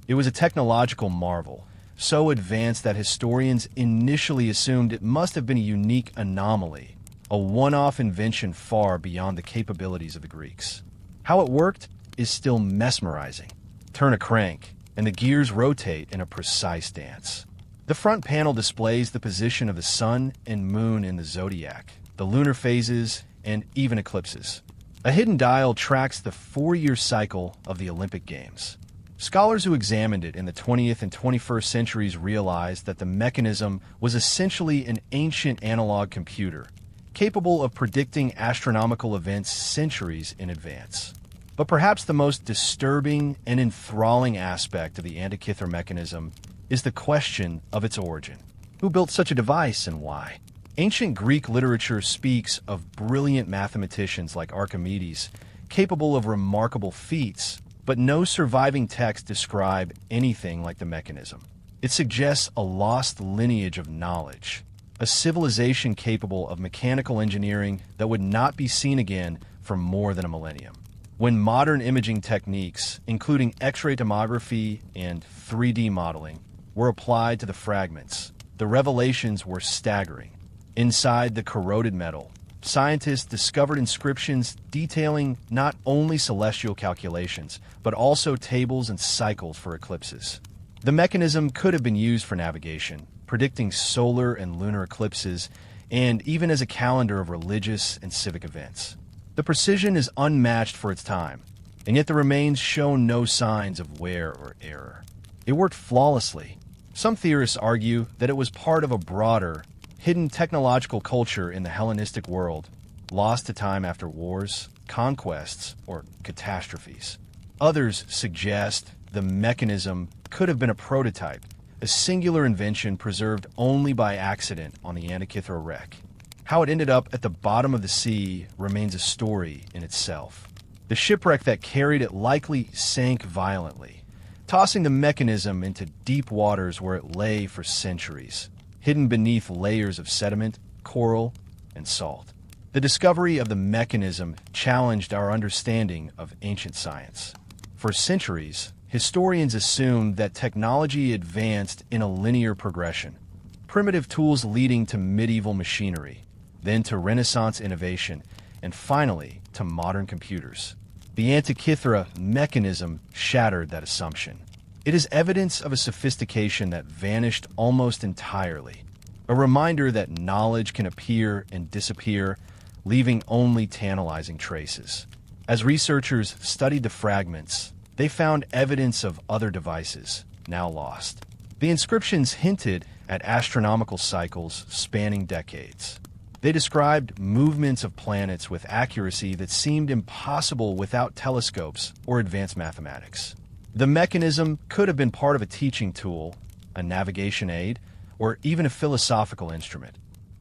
S1: it was a technological marvel, so advanced that historians initially assumed it must have been a unique anomaly, a one-off invention far beyond the capabilities of the Greeks. How it worked is still mesmerizing. Turn a crank, and the gears rotate in a precise dance. The front panel displays the position of the sun and moon in the zodiac, the lunar phases, and even eclipses. A hidden dial tracks the 4-year cycle of the Olympic Games. Scholars who examined it in the 20th and 21st centuries realized that the mechanism was essentially an ancient analog computer, capable of predicting astronomical events centuries in advance. But perhaps the most disturbing and enthralling aspect of the Antikythera mechanism is the question of its origin. Who built such a device and why? Ancient Greek literature speaks of brilliant mathematicians like Archimedes, capable of remarkable feats, but no surviving texts describe anything like the mechanism. It suggests a lost lineage of knowledge, a civilization capable of mechanical engineering that would not be seen again for more than a millennium. When modern imaging techniques, including X-ray tomography and 3D modeling, were applied to the fragments, the revelations were staggering. Inside the corroded metal, scientists discovered inscriptions detailing not only celestial calculations, but also tables and cycles for eclipses. The mechanism could have been used for navigation, predicting solar and lunar eclipses, and even as a calendar of religious and civic events. The precision is unmatched for its time, and yet the remains show no signs of wear or error. It worked flawlessly. Some theorists argue that it was part of a broader, hidden technological culture in the Hellenistic world, lost to time after wars, conquests, or catastrophes. Others suggest the mechanism could have been a prototype, a singular invention preserved only by accident on the Antikythera wreck. How it ended up at the bottom of the sea remains a story in itself. The shipwreck that carried it likely sank violently, tossing the mechanism into deep waters where it lay for centuries, hidden beneath layers of sediment, coral, and salt. The discovery of the mechanism challenged our understanding of ancient science. For centuries, historians assumed that technology advanced in a linear progression, primitive tools leading to medieval machinery, then to Renaissance innovation, and finally to modern computers. The Antikythera mechanism shattered that assumption. It is evidence of a sophistication that vanished almost entirely, a reminder that knowledge can appear and disappear, leaving only tantalizing traces. As researchers studied the fragments, they found evidence of other devices, now lost. The inscriptions hinted at astronomical cycles spanning decades. They described movements of planets with accuracy that seemed impossible without telescopes or advanced mathematics. The mechanism could have been part of a teaching tool, a navigation aid, or even a philosophical instrument,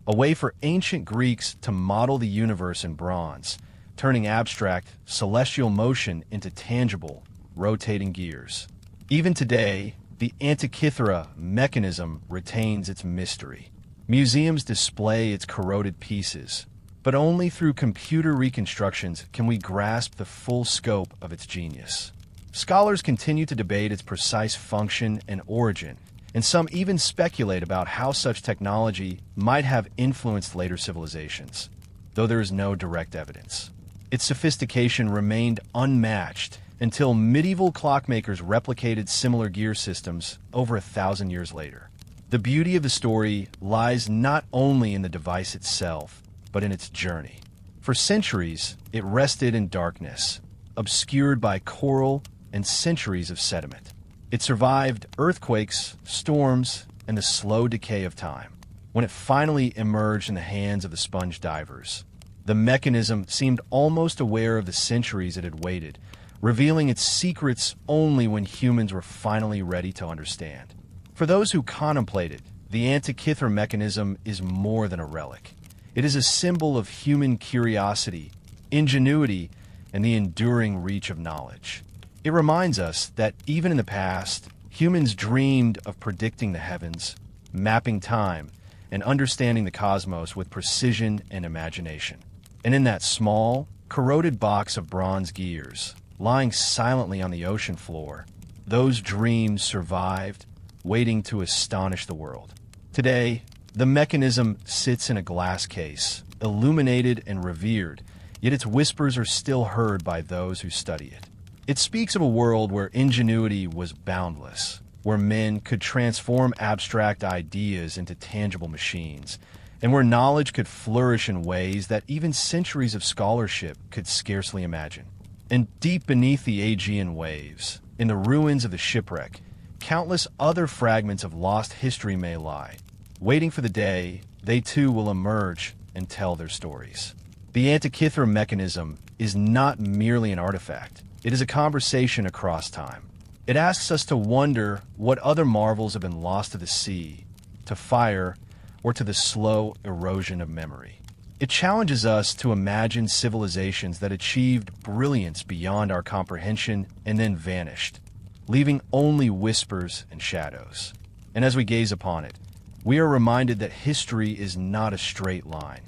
S1: a way for ancient Greeks to model the universe in bronze, turning abstract, celestial motion into tangible, rotating gears. Even today, the Antikythera mechanism retains its mystery. Museums display its corroded pieces, but only through computer reconstructions can we grasp the full scope of its genius. Scholars continue to debate its precise function and origin, and some even speculate about how such technology might have influenced later civilizations, though there is no direct evidence. Its sophistication remained unmatched until medieval clockmakers replicated similar gear systems over 1,000 years later. The beauty of the story lies not only in the device itself, but in its journey. For centuries, it rested in darkness, obscured by coral and centuries of sediment. It survived earthquakes, storms, and the slow decay of time. When it finally emerged in the hands of the sponge divers, the mechanism seemed almost aware of the centuries it had waited, revealing its secrets only when humans were finally ready to understand. For those who contemplate it, the Antikythera mechanism is more than a relic. It is a symbol of human curiosity, ingenuity, and the enduring reach of knowledge. It reminds us that even in the past, humans dreamed of predicting the heavens, mapping time, and understanding the cosmos with precision and imagination. And in that small, corroded box of bronze gears, lying silently on the ocean floor, those dreams survived, waiting to astonish the world. Today, the mechanism sits in a glass case, illuminated and revered, yet its whispers are still heard by those who study it. It speaks of a world where ingenuity was boundless, where men could transform abstract ideas into tangible machines, and where knowledge could flourish in ways that even centuries of scholarship could scarcely imagine. And deep beneath the Aegean waves, in the ruins of the shipwreck, countless other fragments of lost history may lie, waiting for the day they too will emerge and tell their stories. The Antikythera mechanism is not merely an artifact. It is a conversation across time. It asks us to wonder what other marvels have been lost to the sea, to fire, or to the slow erosion of memory. It challenges us to imagine civilizations that achieved brilliance beyond our comprehension and then vanished, leaving only whispers and shadows. And as we gaze upon it, we are reminded that history is not a straight line.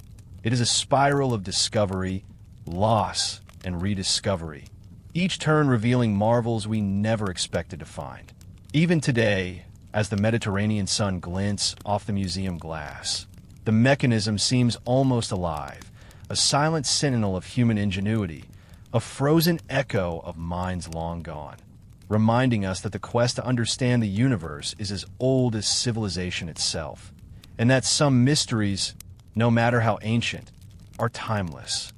S1: It is a spiral of discovery, loss, and rediscovery, each turn revealing marvels we never expected to find. Even today, as the Mediterranean sun glints off the museum glass, the mechanism seems almost alive, a silent sentinel of human ingenuity, a frozen echo of minds long gone, reminding us that the quest to understand the universe is as old as civilization itself, and that some mysteries, no matter how ancient, are timeless.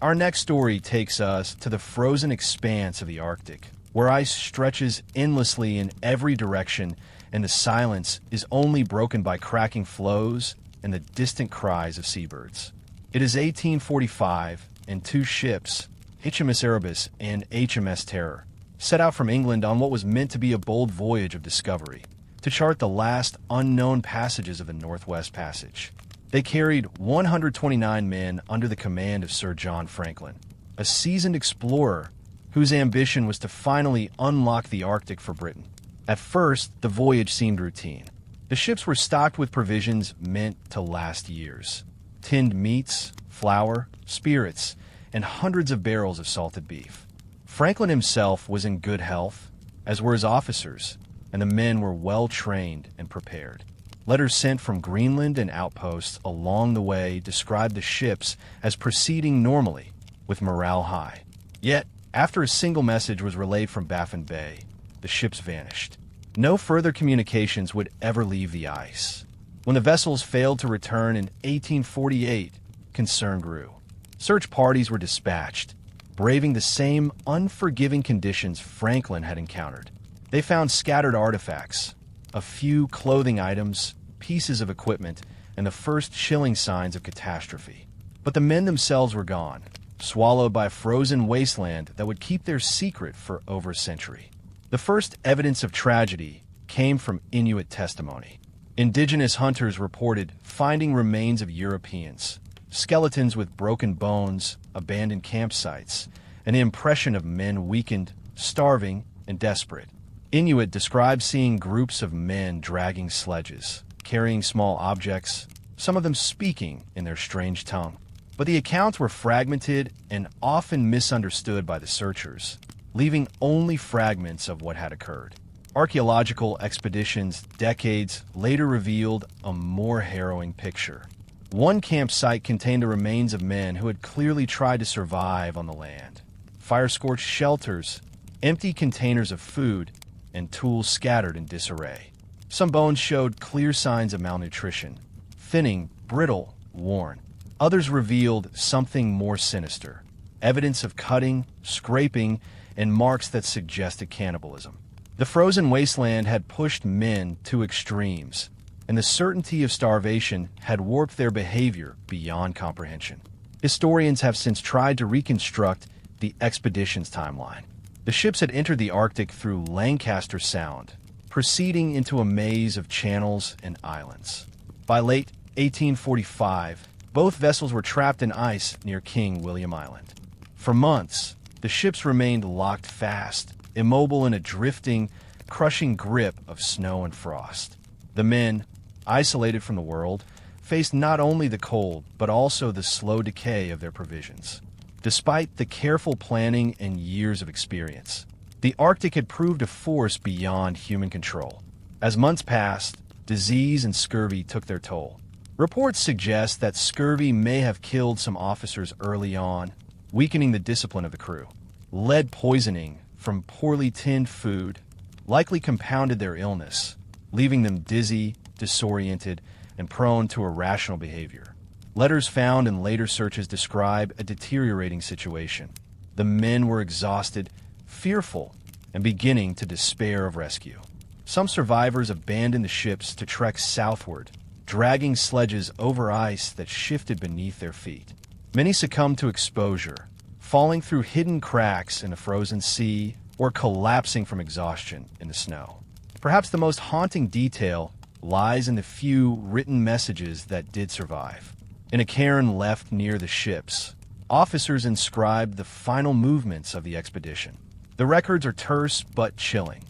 S1: Our next story takes us to the frozen expanse of the Arctic, where ice stretches endlessly in every direction and the silence is only broken by cracking floes and the distant cries of seabirds. It is 1845, and two ships, HMS Erebus and HMS Terror, set out from England on what was meant to be a bold voyage of discovery, to chart the last unknown passages of the Northwest Passage. They carried 129 men under the command of Sir John Franklin, a seasoned explorer whose ambition was to finally unlock the Arctic for Britain. At first, the voyage seemed routine. The ships were stocked with provisions meant to last years: tinned meats, flour, spirits, and hundreds of barrels of salted beef. Franklin himself was in good health, as were his officers, and the men were well trained and prepared. Letters sent from Greenland and outposts along the way described the ships as proceeding normally, with morale high. Yet, after a single message was relayed from Baffin Bay, the ships vanished. No further communications would ever leave the ice. When the vessels failed to return in 1848, concern grew. Search parties were dispatched, braving the same unforgiving conditions Franklin had encountered. They found scattered artifacts, a few clothing items, pieces of equipment, and the first chilling signs of catastrophe. But the men themselves were gone, swallowed by a frozen wasteland that would keep their secret for over a century. The first evidence of tragedy came from Inuit testimony. Indigenous hunters reported finding remains of Europeans, skeletons with broken bones, abandoned campsites, and the impression of men weakened, starving, and desperate. Inuit described seeing groups of men dragging sledges, carrying small objects, some of them speaking in their strange tongue. But the accounts were fragmented and often misunderstood by the searchers, leaving only fragments of what had occurred. Archaeological expeditions decades later revealed a more harrowing picture. One campsite contained the remains of men who had clearly tried to survive on the land. Fire-scorched shelters, empty containers of food, and tools scattered in disarray. Some bones showed clear signs of malnutrition, thinning, brittle, worn. Others revealed something more sinister, evidence of cutting, scraping, and marks that suggested cannibalism. The frozen wasteland had pushed men to extremes, and the certainty of starvation had warped their behavior beyond comprehension. Historians have since tried to reconstruct the expedition's timeline. The ships had entered the Arctic through Lancaster Sound, proceeding into a maze of channels and islands. By late 1845, both vessels were trapped in ice near King William Island. For months, the ships remained locked fast, immobile in a drifting, crushing grip of snow and frost. The men, isolated from the world, faced not only the cold, but also the slow decay of their provisions. Despite the careful planning and years of experience, the Arctic had proved a force beyond human control. As months passed, disease and scurvy took their toll. Reports suggest that scurvy may have killed some officers early on, weakening the discipline of the crew. Lead poisoning from poorly tinned food likely compounded their illness, leaving them dizzy, disoriented, and prone to irrational behavior. Letters found in later searches describe a deteriorating situation. The men were exhausted, fearful, and beginning to despair of rescue. Some survivors abandoned the ships to trek southward, dragging sledges over ice that shifted beneath their feet. Many succumbed to exposure, falling through hidden cracks in the frozen sea or collapsing from exhaustion in the snow. Perhaps the most haunting detail lies in the few written messages that did survive. In a cairn left near the ships, officers inscribed the final movements of the expedition. The records are terse but chilling.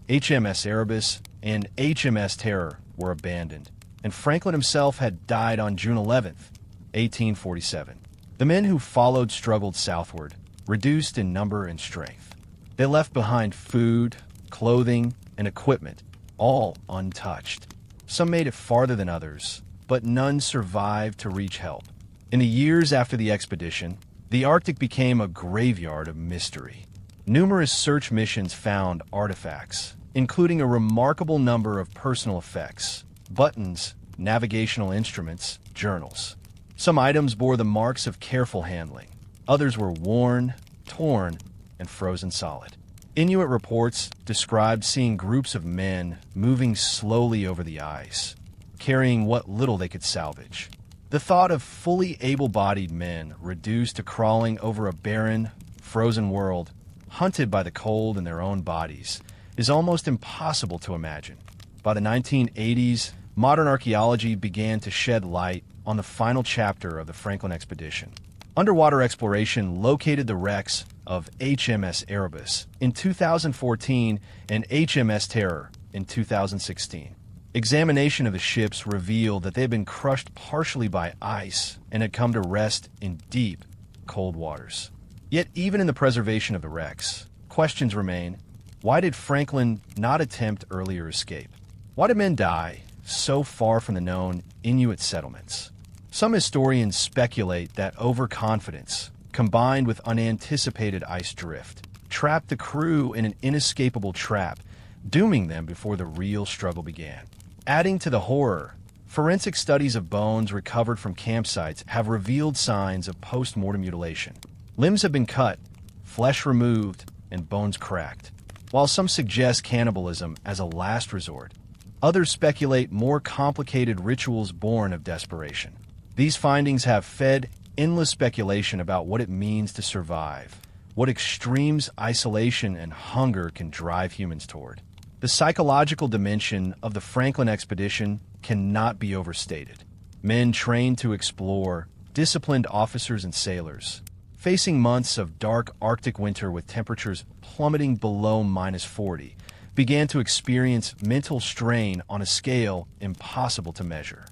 S1: HMS Erebus and HMS Terror were abandoned, and Franklin himself had died on June 11th, 1847. The men who followed struggled southward, reduced in number and strength. They left behind food, clothing, and equipment, all untouched. Some made it farther than others, but none survived to reach help. In the years after the expedition, the Arctic became a graveyard of mystery. Numerous search missions found artifacts, including a remarkable number of personal effects, buttons, navigational instruments, journals. Some items bore the marks of careful handling. Others were worn, torn, and frozen solid. Inuit reports described seeing groups of men moving slowly over the ice, carrying what little they could salvage. The thought of fully able-bodied men reduced to crawling over a barren, frozen world, hunted by the cold in their own bodies, is almost impossible to imagine. By the 1980s, modern archaeology began to shed light on the final chapter of the Franklin expedition. Underwater exploration located the wrecks of HMS Erebus in 2014 and HMS Terror in 2016. Examination of the ships revealed that they had been crushed partially by ice and had come to rest in deep, cold waters. Yet even in the preservation of the wrecks, questions remain. Why did Franklin not attempt earlier escape? Why did men die so far from the known Inuit settlements? Some historians speculate that overconfidence, combined with unanticipated ice drift, trapped the crew in an inescapable trap, dooming them before the real struggle began. Adding to the horror, forensic studies of bones recovered from campsites have revealed signs of post-mortem mutilation. Limbs have been cut, flesh removed, and bones cracked. While some suggest cannibalism as a last resort, others speculate more complicated rituals born of desperation. These findings have fed endless speculation about what it means to survive, what extremes isolation and hunger can drive humans toward. The psychological dimension of the Franklin expedition cannot be overstated. Men trained to explore, disciplined officers and sailors, facing months of dark Arctic winter with temperatures plummeting below -40, began to experience mental strain on a scale impossible to measure.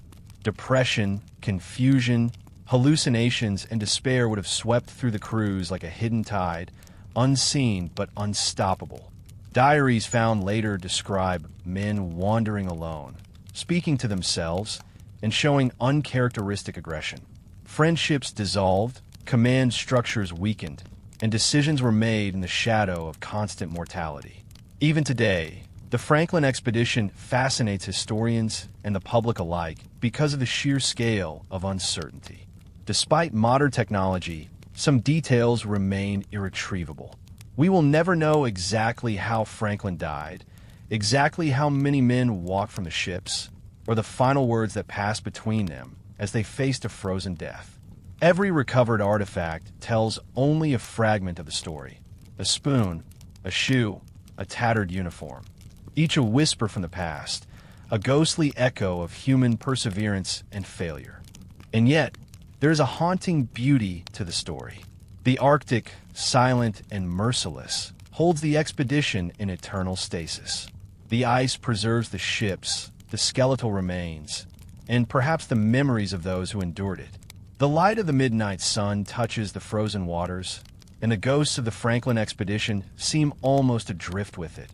S1: Depression, confusion, hallucinations, and despair would have swept through the crews like a hidden tide, unseen but unstoppable. Diaries found later describe men wandering alone, speaking to themselves, and showing uncharacteristic aggression. Friendships dissolved, command structures weakened, and decisions were made in the shadow of constant mortality. Even today, the Franklin expedition fascinates historians and the public alike because of the sheer scale of uncertainty. Despite modern technology, some details remain irretrievable. We will never know exactly how Franklin died, exactly how many men walked from the ships, or the final words that passed between them as they faced a frozen death. Every recovered artifact tells only a fragment of the story. A spoon, a shoe, a tattered uniform. Each a whisper from the past, a ghostly echo of human perseverance and failure. And yet, there is a haunting beauty to the story. The Arctic, silent and merciless, holds the expedition in eternal stasis. The ice preserves the ships, the skeletal remains, and perhaps the memories of those who endured it. The light of the midnight sun touches the frozen waters, and the ghosts of the Franklin expedition seem almost adrift with it,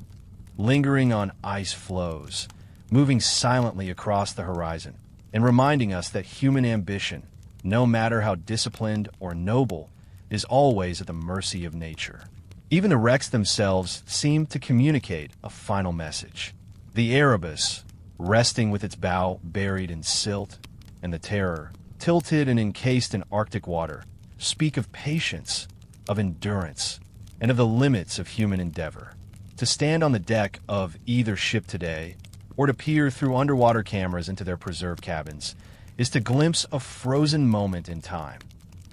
S1: lingering on ice floes, moving silently across the horizon, and reminding us that human ambition, no matter how disciplined or noble, is always at the mercy of nature. Even the wrecks themselves seem to communicate a final message. The Erebus, resting with its bow buried in silt, and the Terror, tilted and encased in Arctic water, speak of patience, of endurance, and of the limits of human endeavor. To stand on the deck of either ship today, or to peer through underwater cameras into their preserved cabins, is to glimpse a frozen moment in time.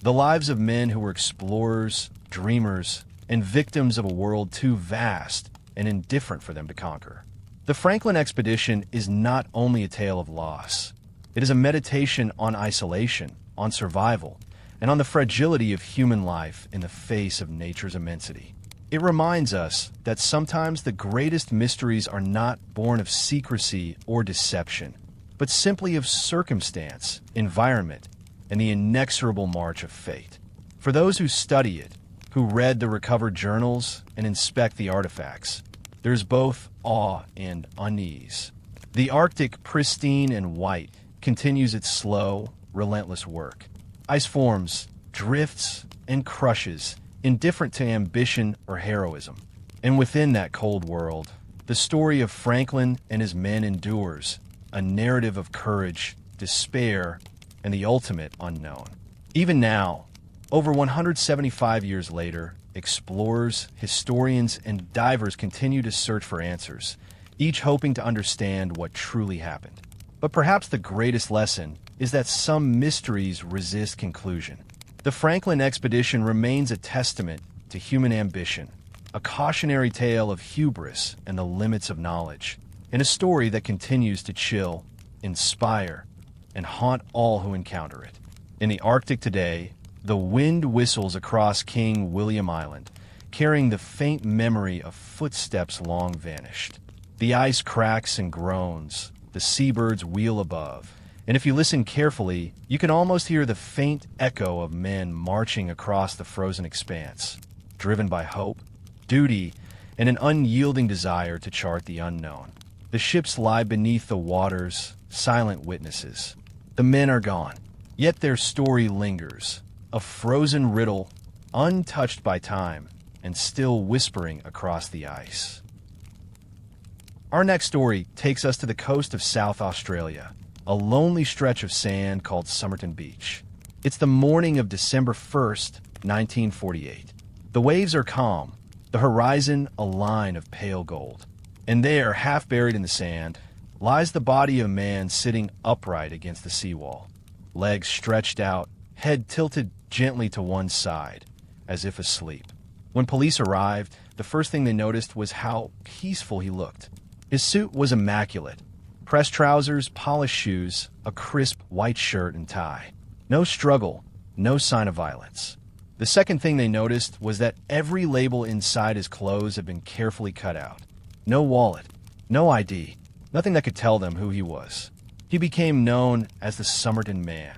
S1: The lives of men who were explorers, dreamers, and victims of a world too vast and indifferent for them to conquer. The Franklin expedition is not only a tale of loss. It is a meditation on isolation, on survival, and on the fragility of human life in the face of nature's immensity. It reminds us that sometimes the greatest mysteries are not born of secrecy or deception, but simply of circumstance, environment, and the inexorable march of fate. For those who study it, who read the recovered journals and inspect the artifacts, there's both awe and unease. The Arctic, pristine and white, continues its slow, relentless work. Ice forms, drifts, and crushes, indifferent to ambition or heroism. And within that cold world, the story of Franklin and his men endures, a narrative of courage, despair, and the ultimate unknown. Even now, over 175 years later, explorers, historians, and divers continue to search for answers, each hoping to understand what truly happened. But perhaps the greatest lesson is that some mysteries resist conclusion. The Franklin expedition remains a testament to human ambition, a cautionary tale of hubris and the limits of knowledge, and a story that continues to chill, inspire, and haunt all who encounter it. In the Arctic today, the wind whistles across King William Island, carrying the faint memory of footsteps long vanished. The ice cracks and groans, the seabirds wheel above, and if you listen carefully, you can almost hear the faint echo of men marching across the frozen expanse, driven by hope, duty, and an unyielding desire to chart the unknown. The ships lie beneath the waters, silent witnesses. The men are gone, yet their story lingers, a frozen riddle, untouched by time, and still whispering across the ice. Our next story takes us to the coast of South Australia, a lonely stretch of sand called Somerton Beach. It's the morning of December 1st, 1948. The waves are calm, the horizon a line of pale gold. And there, half buried in the sand, lies the body of a man sitting upright against the seawall, legs stretched out, head tilted gently to one side, as if asleep. When police arrived, the first thing they noticed was how peaceful he looked. His suit was immaculate. Pressed trousers, polished shoes, a crisp white shirt and tie. No struggle, no sign of violence. The second thing they noticed was that every label inside his clothes had been carefully cut out. No wallet, no ID, nothing that could tell them who he was. He became known as the Somerton Man,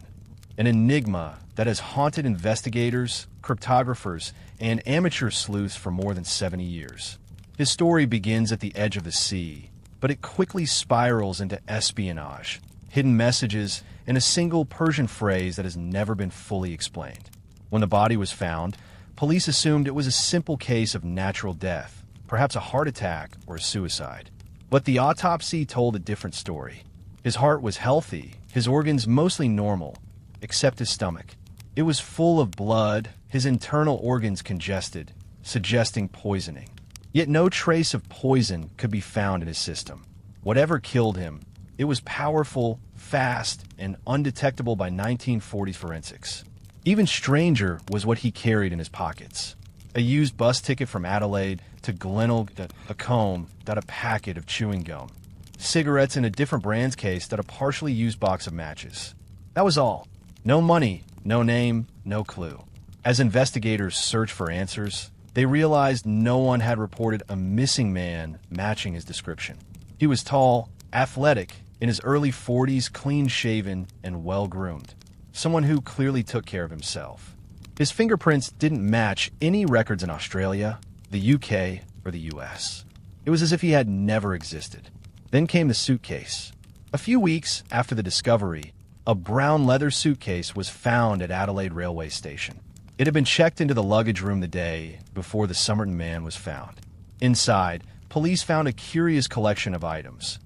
S1: an enigma that has haunted investigators, cryptographers, and amateur sleuths for more than 70 years. His story begins at the edge of the sea, but it quickly spirals into espionage, hidden messages, and a single Persian phrase that has never been fully explained. When the body was found, police assumed it was a simple case of natural death, perhaps a heart attack or a suicide. But the autopsy told a different story. His heart was healthy, his organs mostly normal, except his stomach. It was full of blood, his internal organs congested, suggesting poisoning. Yet no trace of poison could be found in his system. Whatever killed him, it was powerful, fast, and undetectable by 1940s forensics. Even stranger was what he carried in his pockets. A used bus ticket from Adelaide to Glenelg, a comb, a packet of chewing gum. Cigarettes in a different brand's case, a partially used box of matches. That was all. No money, no name, no clue. As investigators searched for answers, they realized no one had reported a missing man matching his description. He was tall, athletic, in his early 40s, clean-shaven, and well-groomed. Someone who clearly took care of himself. His fingerprints didn't match any records in Australia, the UK, or the US. It was as if he had never existed. Then came the suitcase. A few weeks after the discovery, a brown leather suitcase was found at Adelaide railway station. It had been checked into the luggage room the day before the Somerton Man was found. Inside, police found a curious collection of items.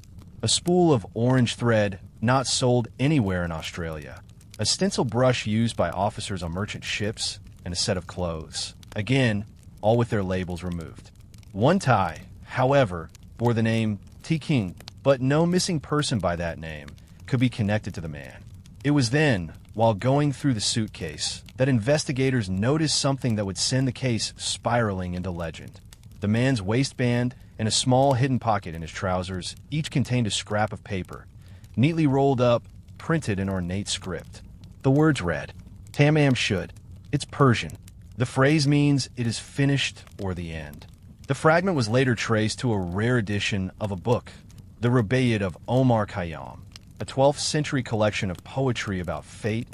S1: A spool of orange thread not sold anywhere in Australia, a stencil brush used by officers on merchant ships, and a set of clothes. Again, all with their labels removed. One tie, however, bore the name T. King, but no missing person by that name could be connected to the man. It was then, while going through the suitcase, that investigators noticed something that would send the case spiraling into legend. The man's waistband and a small hidden pocket in his trousers each contained a scrap of paper, neatly rolled up, printed in ornate script. The words read, "Tamam Shud." It's Persian. The phrase means it is finished or the end. The fragment was later traced to a rare edition of a book, the Rubaiyat of Omar Khayyam, a 12th century collection of poetry about fate,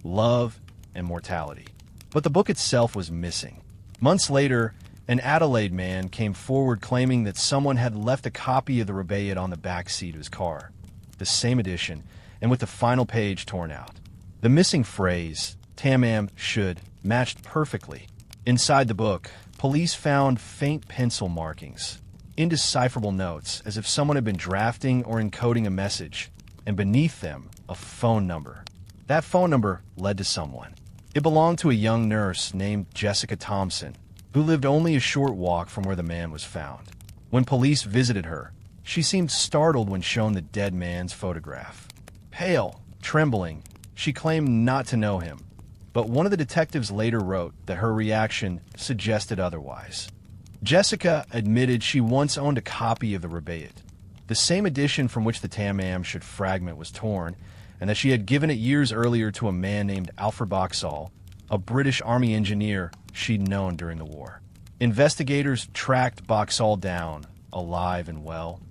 S1: love, and mortality. But the book itself was missing. Months later, an Adelaide man came forward claiming that someone had left a copy of the Rubaiyat on the back seat of his car, the same edition, and with the final page torn out. The missing phrase, "Tamam Shud," matched perfectly. Inside the book, police found faint pencil markings, indecipherable notes, as if someone had been drafting or encoding a message, and beneath them, a phone number. That phone number led to someone. It belonged to a young nurse named Jessica Thompson, who lived only a short walk from where the man was found. When police visited her, she seemed startled when shown the dead man's photograph. Pale, trembling, she claimed not to know him, but one of the detectives later wrote that her reaction suggested otherwise. Jessica admitted she once owned a copy of the Rubaiyat, the same edition from which the Tam-Am-Shud fragment was torn, and that she had given it years earlier to a man named Alfred Boxall, a British Army engineer she'd known during the war. Investigators tracked Boxall down, alive and well,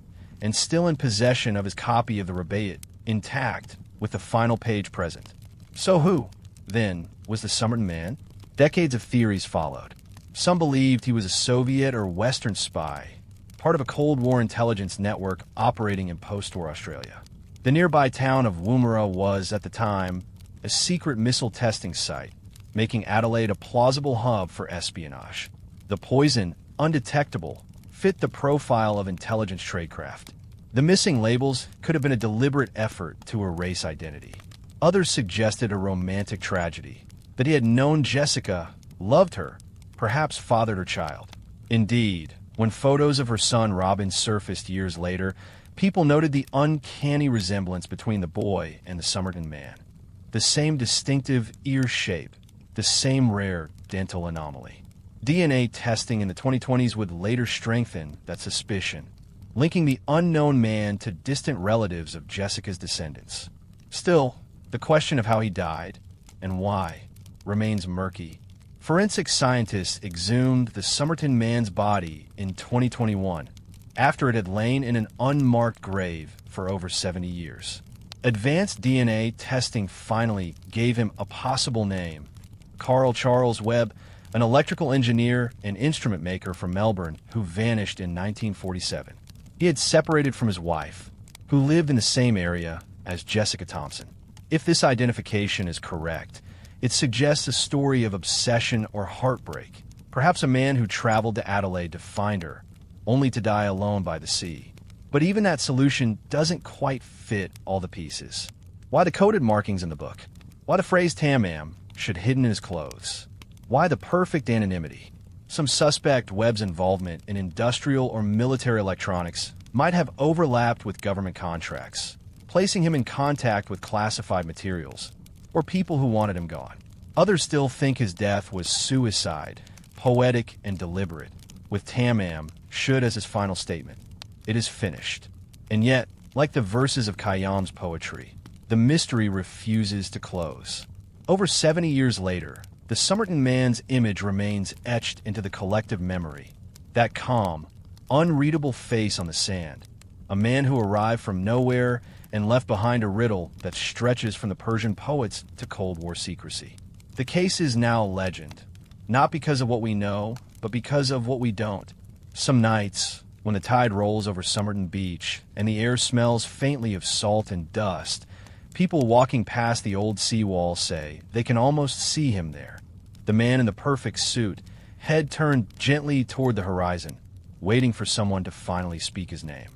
S1: and still in possession of his copy of the Rubaiyat, intact, with the final page present. So who, then, was the Somerton man? Decades of theories followed. Some believed he was a Soviet or Western spy, part of a Cold War intelligence network operating in post-war Australia. The nearby town of Woomera was, at the time, a secret missile testing site, making Adelaide a plausible hub for espionage. The poison, undetectable, fit the profile of intelligence tradecraft. The missing labels could have been a deliberate effort to erase identity. Others suggested a romantic tragedy, that he had known Jessica, loved her, perhaps fathered her child. Indeed, when photos of her son Robin surfaced years later, people noted the uncanny resemblance between the boy and the Somerton man. The same distinctive ear shape, the same rare dental anomaly. DNA testing in the 2020s would later strengthen that suspicion, linking the unknown man to distant relatives of Jessica's descendants. Still, the question of how he died, and why, remains murky. Forensic scientists exhumed the Somerton man's body in 2021, after it had lain in an unmarked grave for over 70 years. Advanced DNA testing finally gave him a possible name. Carl Charles Webb, an electrical engineer and instrument maker from Melbourne who vanished in 1947. He had separated from his wife, who lived in the same area as Jessica Thompson. If this identification is correct, it suggests a story of obsession or heartbreak, perhaps a man who traveled to Adelaide to find her, only to die alone by the sea. But even that solution doesn't quite fit all the pieces. Why the coded markings in the book? Why the phrase Tam-Am-Shud hidden in his clothes? Why the perfect anonymity? Some suspect Webb's involvement in industrial or military electronics might have overlapped with government contracts, placing him in contact with classified materials, or people who wanted him gone. Others still think his death was suicide, poetic and deliberate, with Tam-Am-Shud as his final statement. It is finished. And yet, like the verses of Khayyam's poetry, the mystery refuses to close. Over 70 years later, the Somerton man's image remains etched into the collective memory. That calm, unreadable face on the sand. A man who arrived from nowhere and left behind a riddle that stretches from the Persian poets to Cold War secrecy. The case is now legend, not because of what we know, but because of what we don't. Some nights, when the tide rolls over Somerton Beach and the air smells faintly of salt and dust, people walking past the old seawall say they can almost see him there. The man in the perfect suit, head turned gently toward the horizon, waiting for someone to finally speak his name.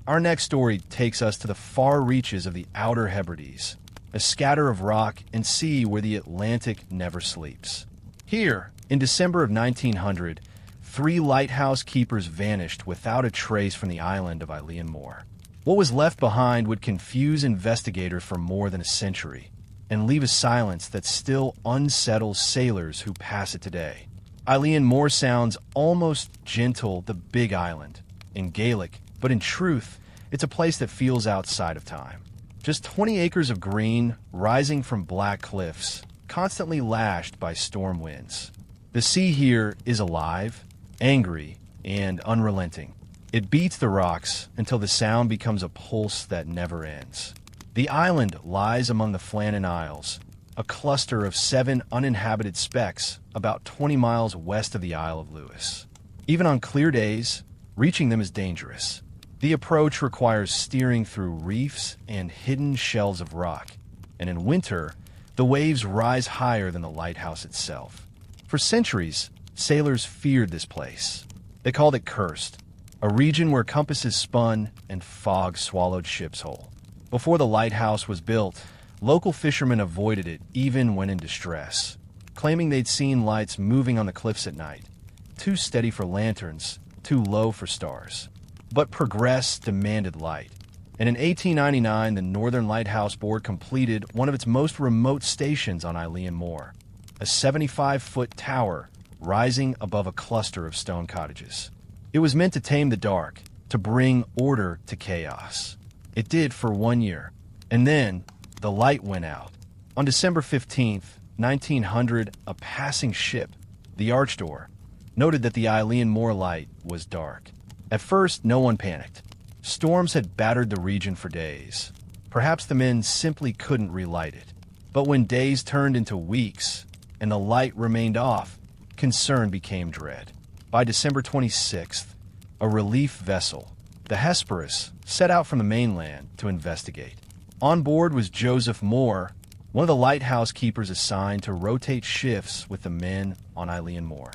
S1: Our next story takes us to the far reaches of the Outer Hebrides, a scatter of rock and sea where the Atlantic never sleeps. Here, in December of 1900, 3 lighthouse keepers vanished without a trace from the island of Eilean Mor. What was left behind would confuse investigators for more than a century, and leave a silence that still unsettles sailors who pass it today. Eilean Mor sounds almost gentle, the Big Island, in Gaelic, but in truth, it's a place that feels outside of time. Just 20 acres of green, rising from black cliffs, constantly lashed by storm winds. The sea here is alive, angry, and unrelenting. It beats the rocks until the sound becomes a pulse that never ends. The island lies among the Flannan Isles, a cluster of 7 uninhabited specks about 20 miles west of the Isle of Lewis. Even on clear days, reaching them is dangerous. The approach requires steering through reefs and hidden shelves of rock, and in winter, the waves rise higher than the lighthouse itself. For centuries, sailors feared this place. They called it cursed, a region where compasses spun and fog swallowed ships whole. Before the lighthouse was built, local fishermen avoided it even when in distress. claiming they'd seen lights moving on the cliffs at night, too steady for lanterns, too low for stars. But progress demanded light, and in 1899 the Northern Lighthouse Board completed one of its most remote stations on Eilean Moor, a 75-foot tower rising above a cluster of stone cottages. It was meant to tame the dark, to bring order to chaos. It did for 1 year, and then the light went out. On December 15th, 1900, a passing ship, the Archdor, noted that the Eilean Moor light was dark. At first, no one panicked. Storms had battered the region for days. Perhaps the men simply couldn't relight it. But when days turned into weeks and the light remained off, concern became dread. By December 26th, a relief vessel, the Hesperus, set out from the mainland to investigate. On board was Joseph Moore, one of the lighthouse keepers assigned to rotate shifts with the men on Eilean Moor.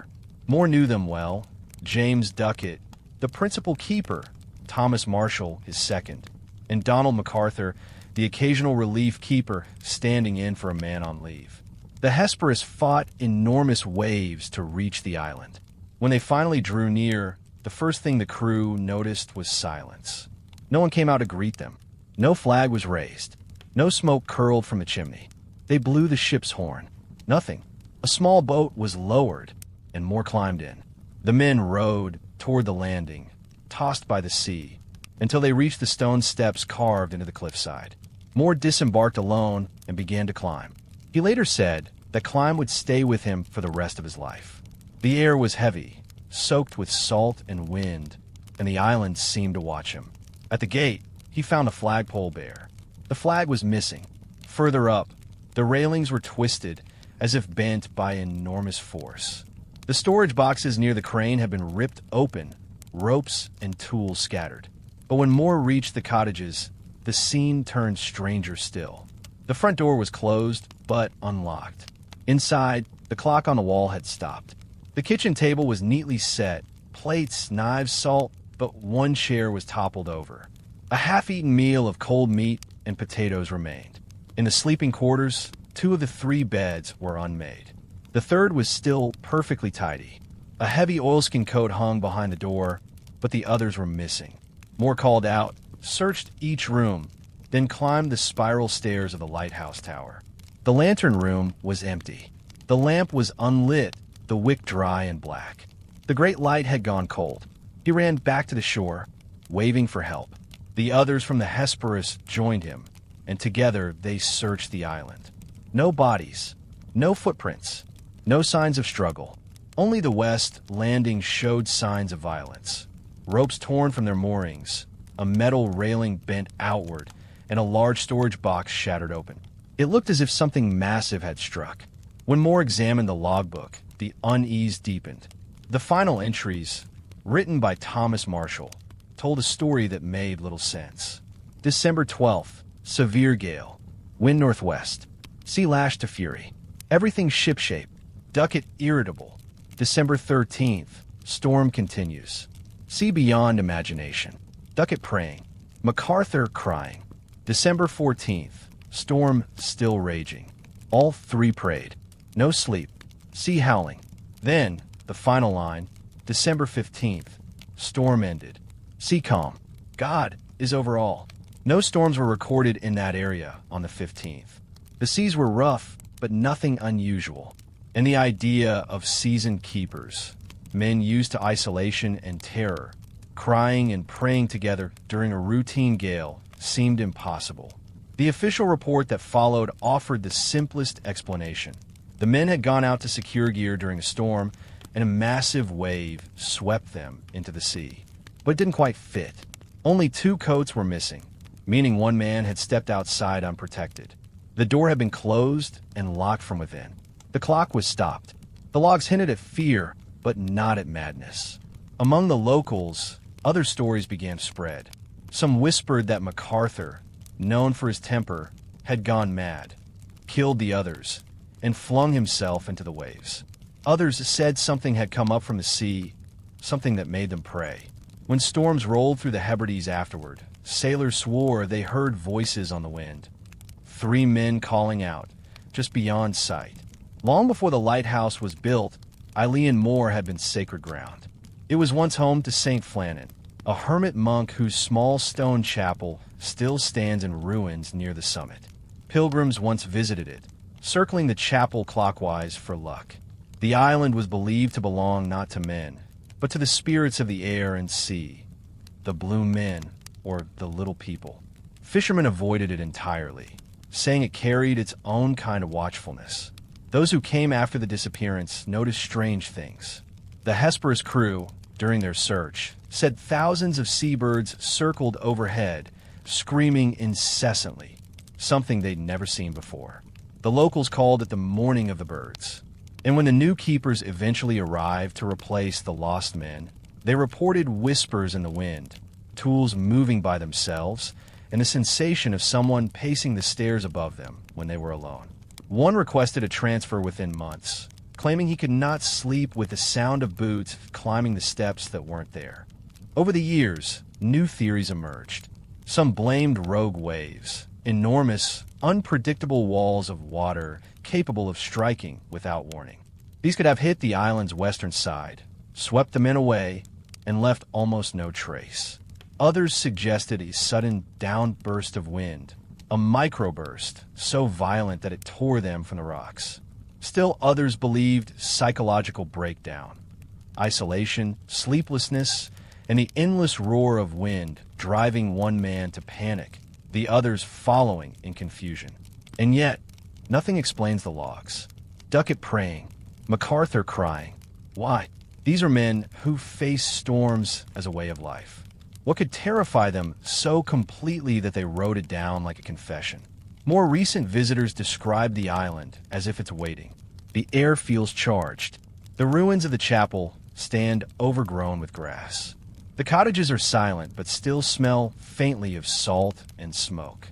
S1: Moore knew them well. James Duckett, the principal keeper, Thomas Marshall, his second, and Donald MacArthur, the occasional relief keeper standing in for a man on leave. The Hesperus fought enormous waves to reach the island. When they finally drew near, the first thing the crew noticed was silence. No one came out to greet them. No flag was raised. No smoke curled from the chimney. They blew the ship's horn. Nothing. A small boat was lowered, and Moore climbed in. The men rowed toward the landing, tossed by the sea, until they reached the stone steps carved into the cliffside. Moore disembarked alone and began to climb. He later said that climb would stay with him for the rest of his life. The air was heavy, soaked with salt and wind, and the island seemed to watch him. At the gate, he found a flagpole bare. The flag was missing. Further up, the railings were twisted as if bent by enormous force. The storage boxes near the crane had been ripped open, ropes and tools scattered. But when Moore reached the cottages, the scene turned stranger still. The front door was closed, but unlocked. Inside, the clock on the wall had stopped. The kitchen table was neatly set, plates, knives, salt, but one chair was toppled over. A half-eaten meal of cold meat and potatoes remained. In the sleeping quarters, 2 of the 3 beds were unmade. The third was still perfectly tidy. A heavy oilskin coat hung behind the door, but the others were missing. Moore called out, searched each room, then climbed the spiral stairs of the lighthouse tower. The lantern room was empty. The lamp was unlit, the wick dry and black. The great light had gone cold. He ran back to the shore, waving for help. The others from the Hesperus joined him, and together they searched the island. No bodies, no footprints, no signs of struggle. Only the west landing showed signs of violence. Ropes torn from their moorings, a metal railing bent outward, and a large storage box shattered open. It looked as if something massive had struck. When Moore examined the logbook, the unease deepened. The final entries, written by Thomas Marshall, told a story that made little sense. December 12th, severe gale, wind northwest, sea lashed to fury, everything shipshape, Duckett irritable. December 13th, storm continues, sea beyond imagination, Duckett praying, MacArthur crying. December 14th, storm still raging, all 3 prayed, no sleep, sea howling. Then, the final line, December 15th, storm ended, sea calm, God is over all. No storms were recorded in that area on the 15th. The seas were rough, but nothing unusual. And the idea of seasoned keepers, men used to isolation and terror, crying and praying together during a routine gale, seemed impossible. The official report that followed offered the simplest explanation. The men had gone out to secure gear during a storm, and a massive wave swept them into the sea. But it didn't quite fit. Only 2 coats were missing, meaning one man had stepped outside unprotected. The door had been closed and locked from within. The clock was stopped. The logs hinted at fear, but not at madness. Among the locals, other stories began to spread. Some whispered that MacArthur, known for his temper, had gone mad, killed the others, and flung himself into the waves. Others said something had come up from the sea, something that made them pray. When storms rolled through the Hebrides afterward, sailors swore they heard voices on the wind. 3 men calling out, just beyond sight. Long before the lighthouse was built, Eilean Moor had been sacred ground. It was once home to Saint Flannan, a hermit monk whose small stone chapel still stands in ruins near the summit. Pilgrims once visited it, circling the chapel clockwise for luck. The island was believed to belong not to men, but to the spirits of the air and sea, the blue men, or the little people. Fishermen avoided it entirely, saying it carried its own kind of watchfulness. Those who came after the disappearance noticed strange things. The Hesperus crew, during their search, said thousands of seabirds circled overhead, screaming incessantly, something they'd never seen before. The locals called it the Morning of the Birds. And when the new keepers eventually arrived to replace the lost men, they reported whispers in the wind, tools moving by themselves, and the sensation of someone pacing the stairs above them when they were alone. One requested a transfer within months, claiming he could not sleep with the sound of boots climbing the steps that weren't there. Over the years, new theories emerged. Some blamed rogue waves, enormous, unpredictable walls of water capable of striking without warning. These could have hit the island's western side, swept the men away, and left almost no trace. Others suggested a sudden downburst of wind, a microburst so violent that it tore them from the rocks. Still others believed psychological breakdown, isolation, sleeplessness, and the endless roar of wind driving one man to panic, the others following in confusion. And yet, nothing explains the logs. Duckett praying, MacArthur crying. Why? These are men who face storms as a way of life. What could terrify them so completely that they wrote it down like a confession? More recent visitors describe the island as if it's waiting. The air feels charged. The ruins of the chapel stand overgrown with grass. The cottages are silent but still smell faintly of salt and smoke.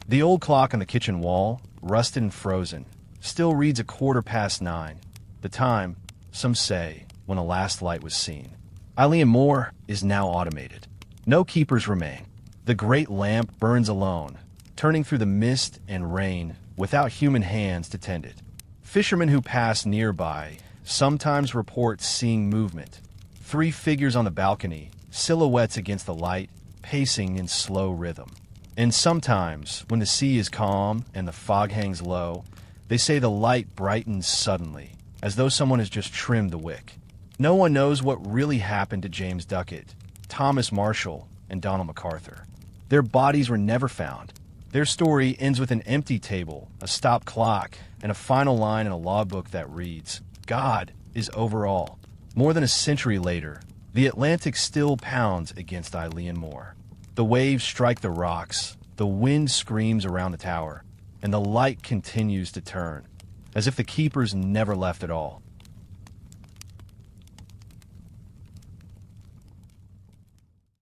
S1: The old clock on the kitchen wall, rusted and frozen, still reads 9:15, the time, some say, when the last light was seen. Eilean Moor is now automated. No keepers remain. The great lamp burns alone, turning through the mist and rain without human hands to tend it. Fishermen who pass nearby sometimes report seeing movement. 3 figures on the balcony, silhouettes against the light, pacing in slow rhythm. And sometimes, when the sea is calm and the fog hangs low, they say the light brightens suddenly, as though someone has just trimmed the wick. No one knows what really happened to James Duckett, Thomas Marshall, and Donald MacArthur. Their bodies were never found. Their story ends with an empty table, a stopped clock, and a final line in a logbook that reads, "God is over all." More than a century later, the Atlantic still pounds against Eilean Moor. The waves strike the rocks, the wind screams around the tower, and the light continues to turn, as if the keepers never left at all.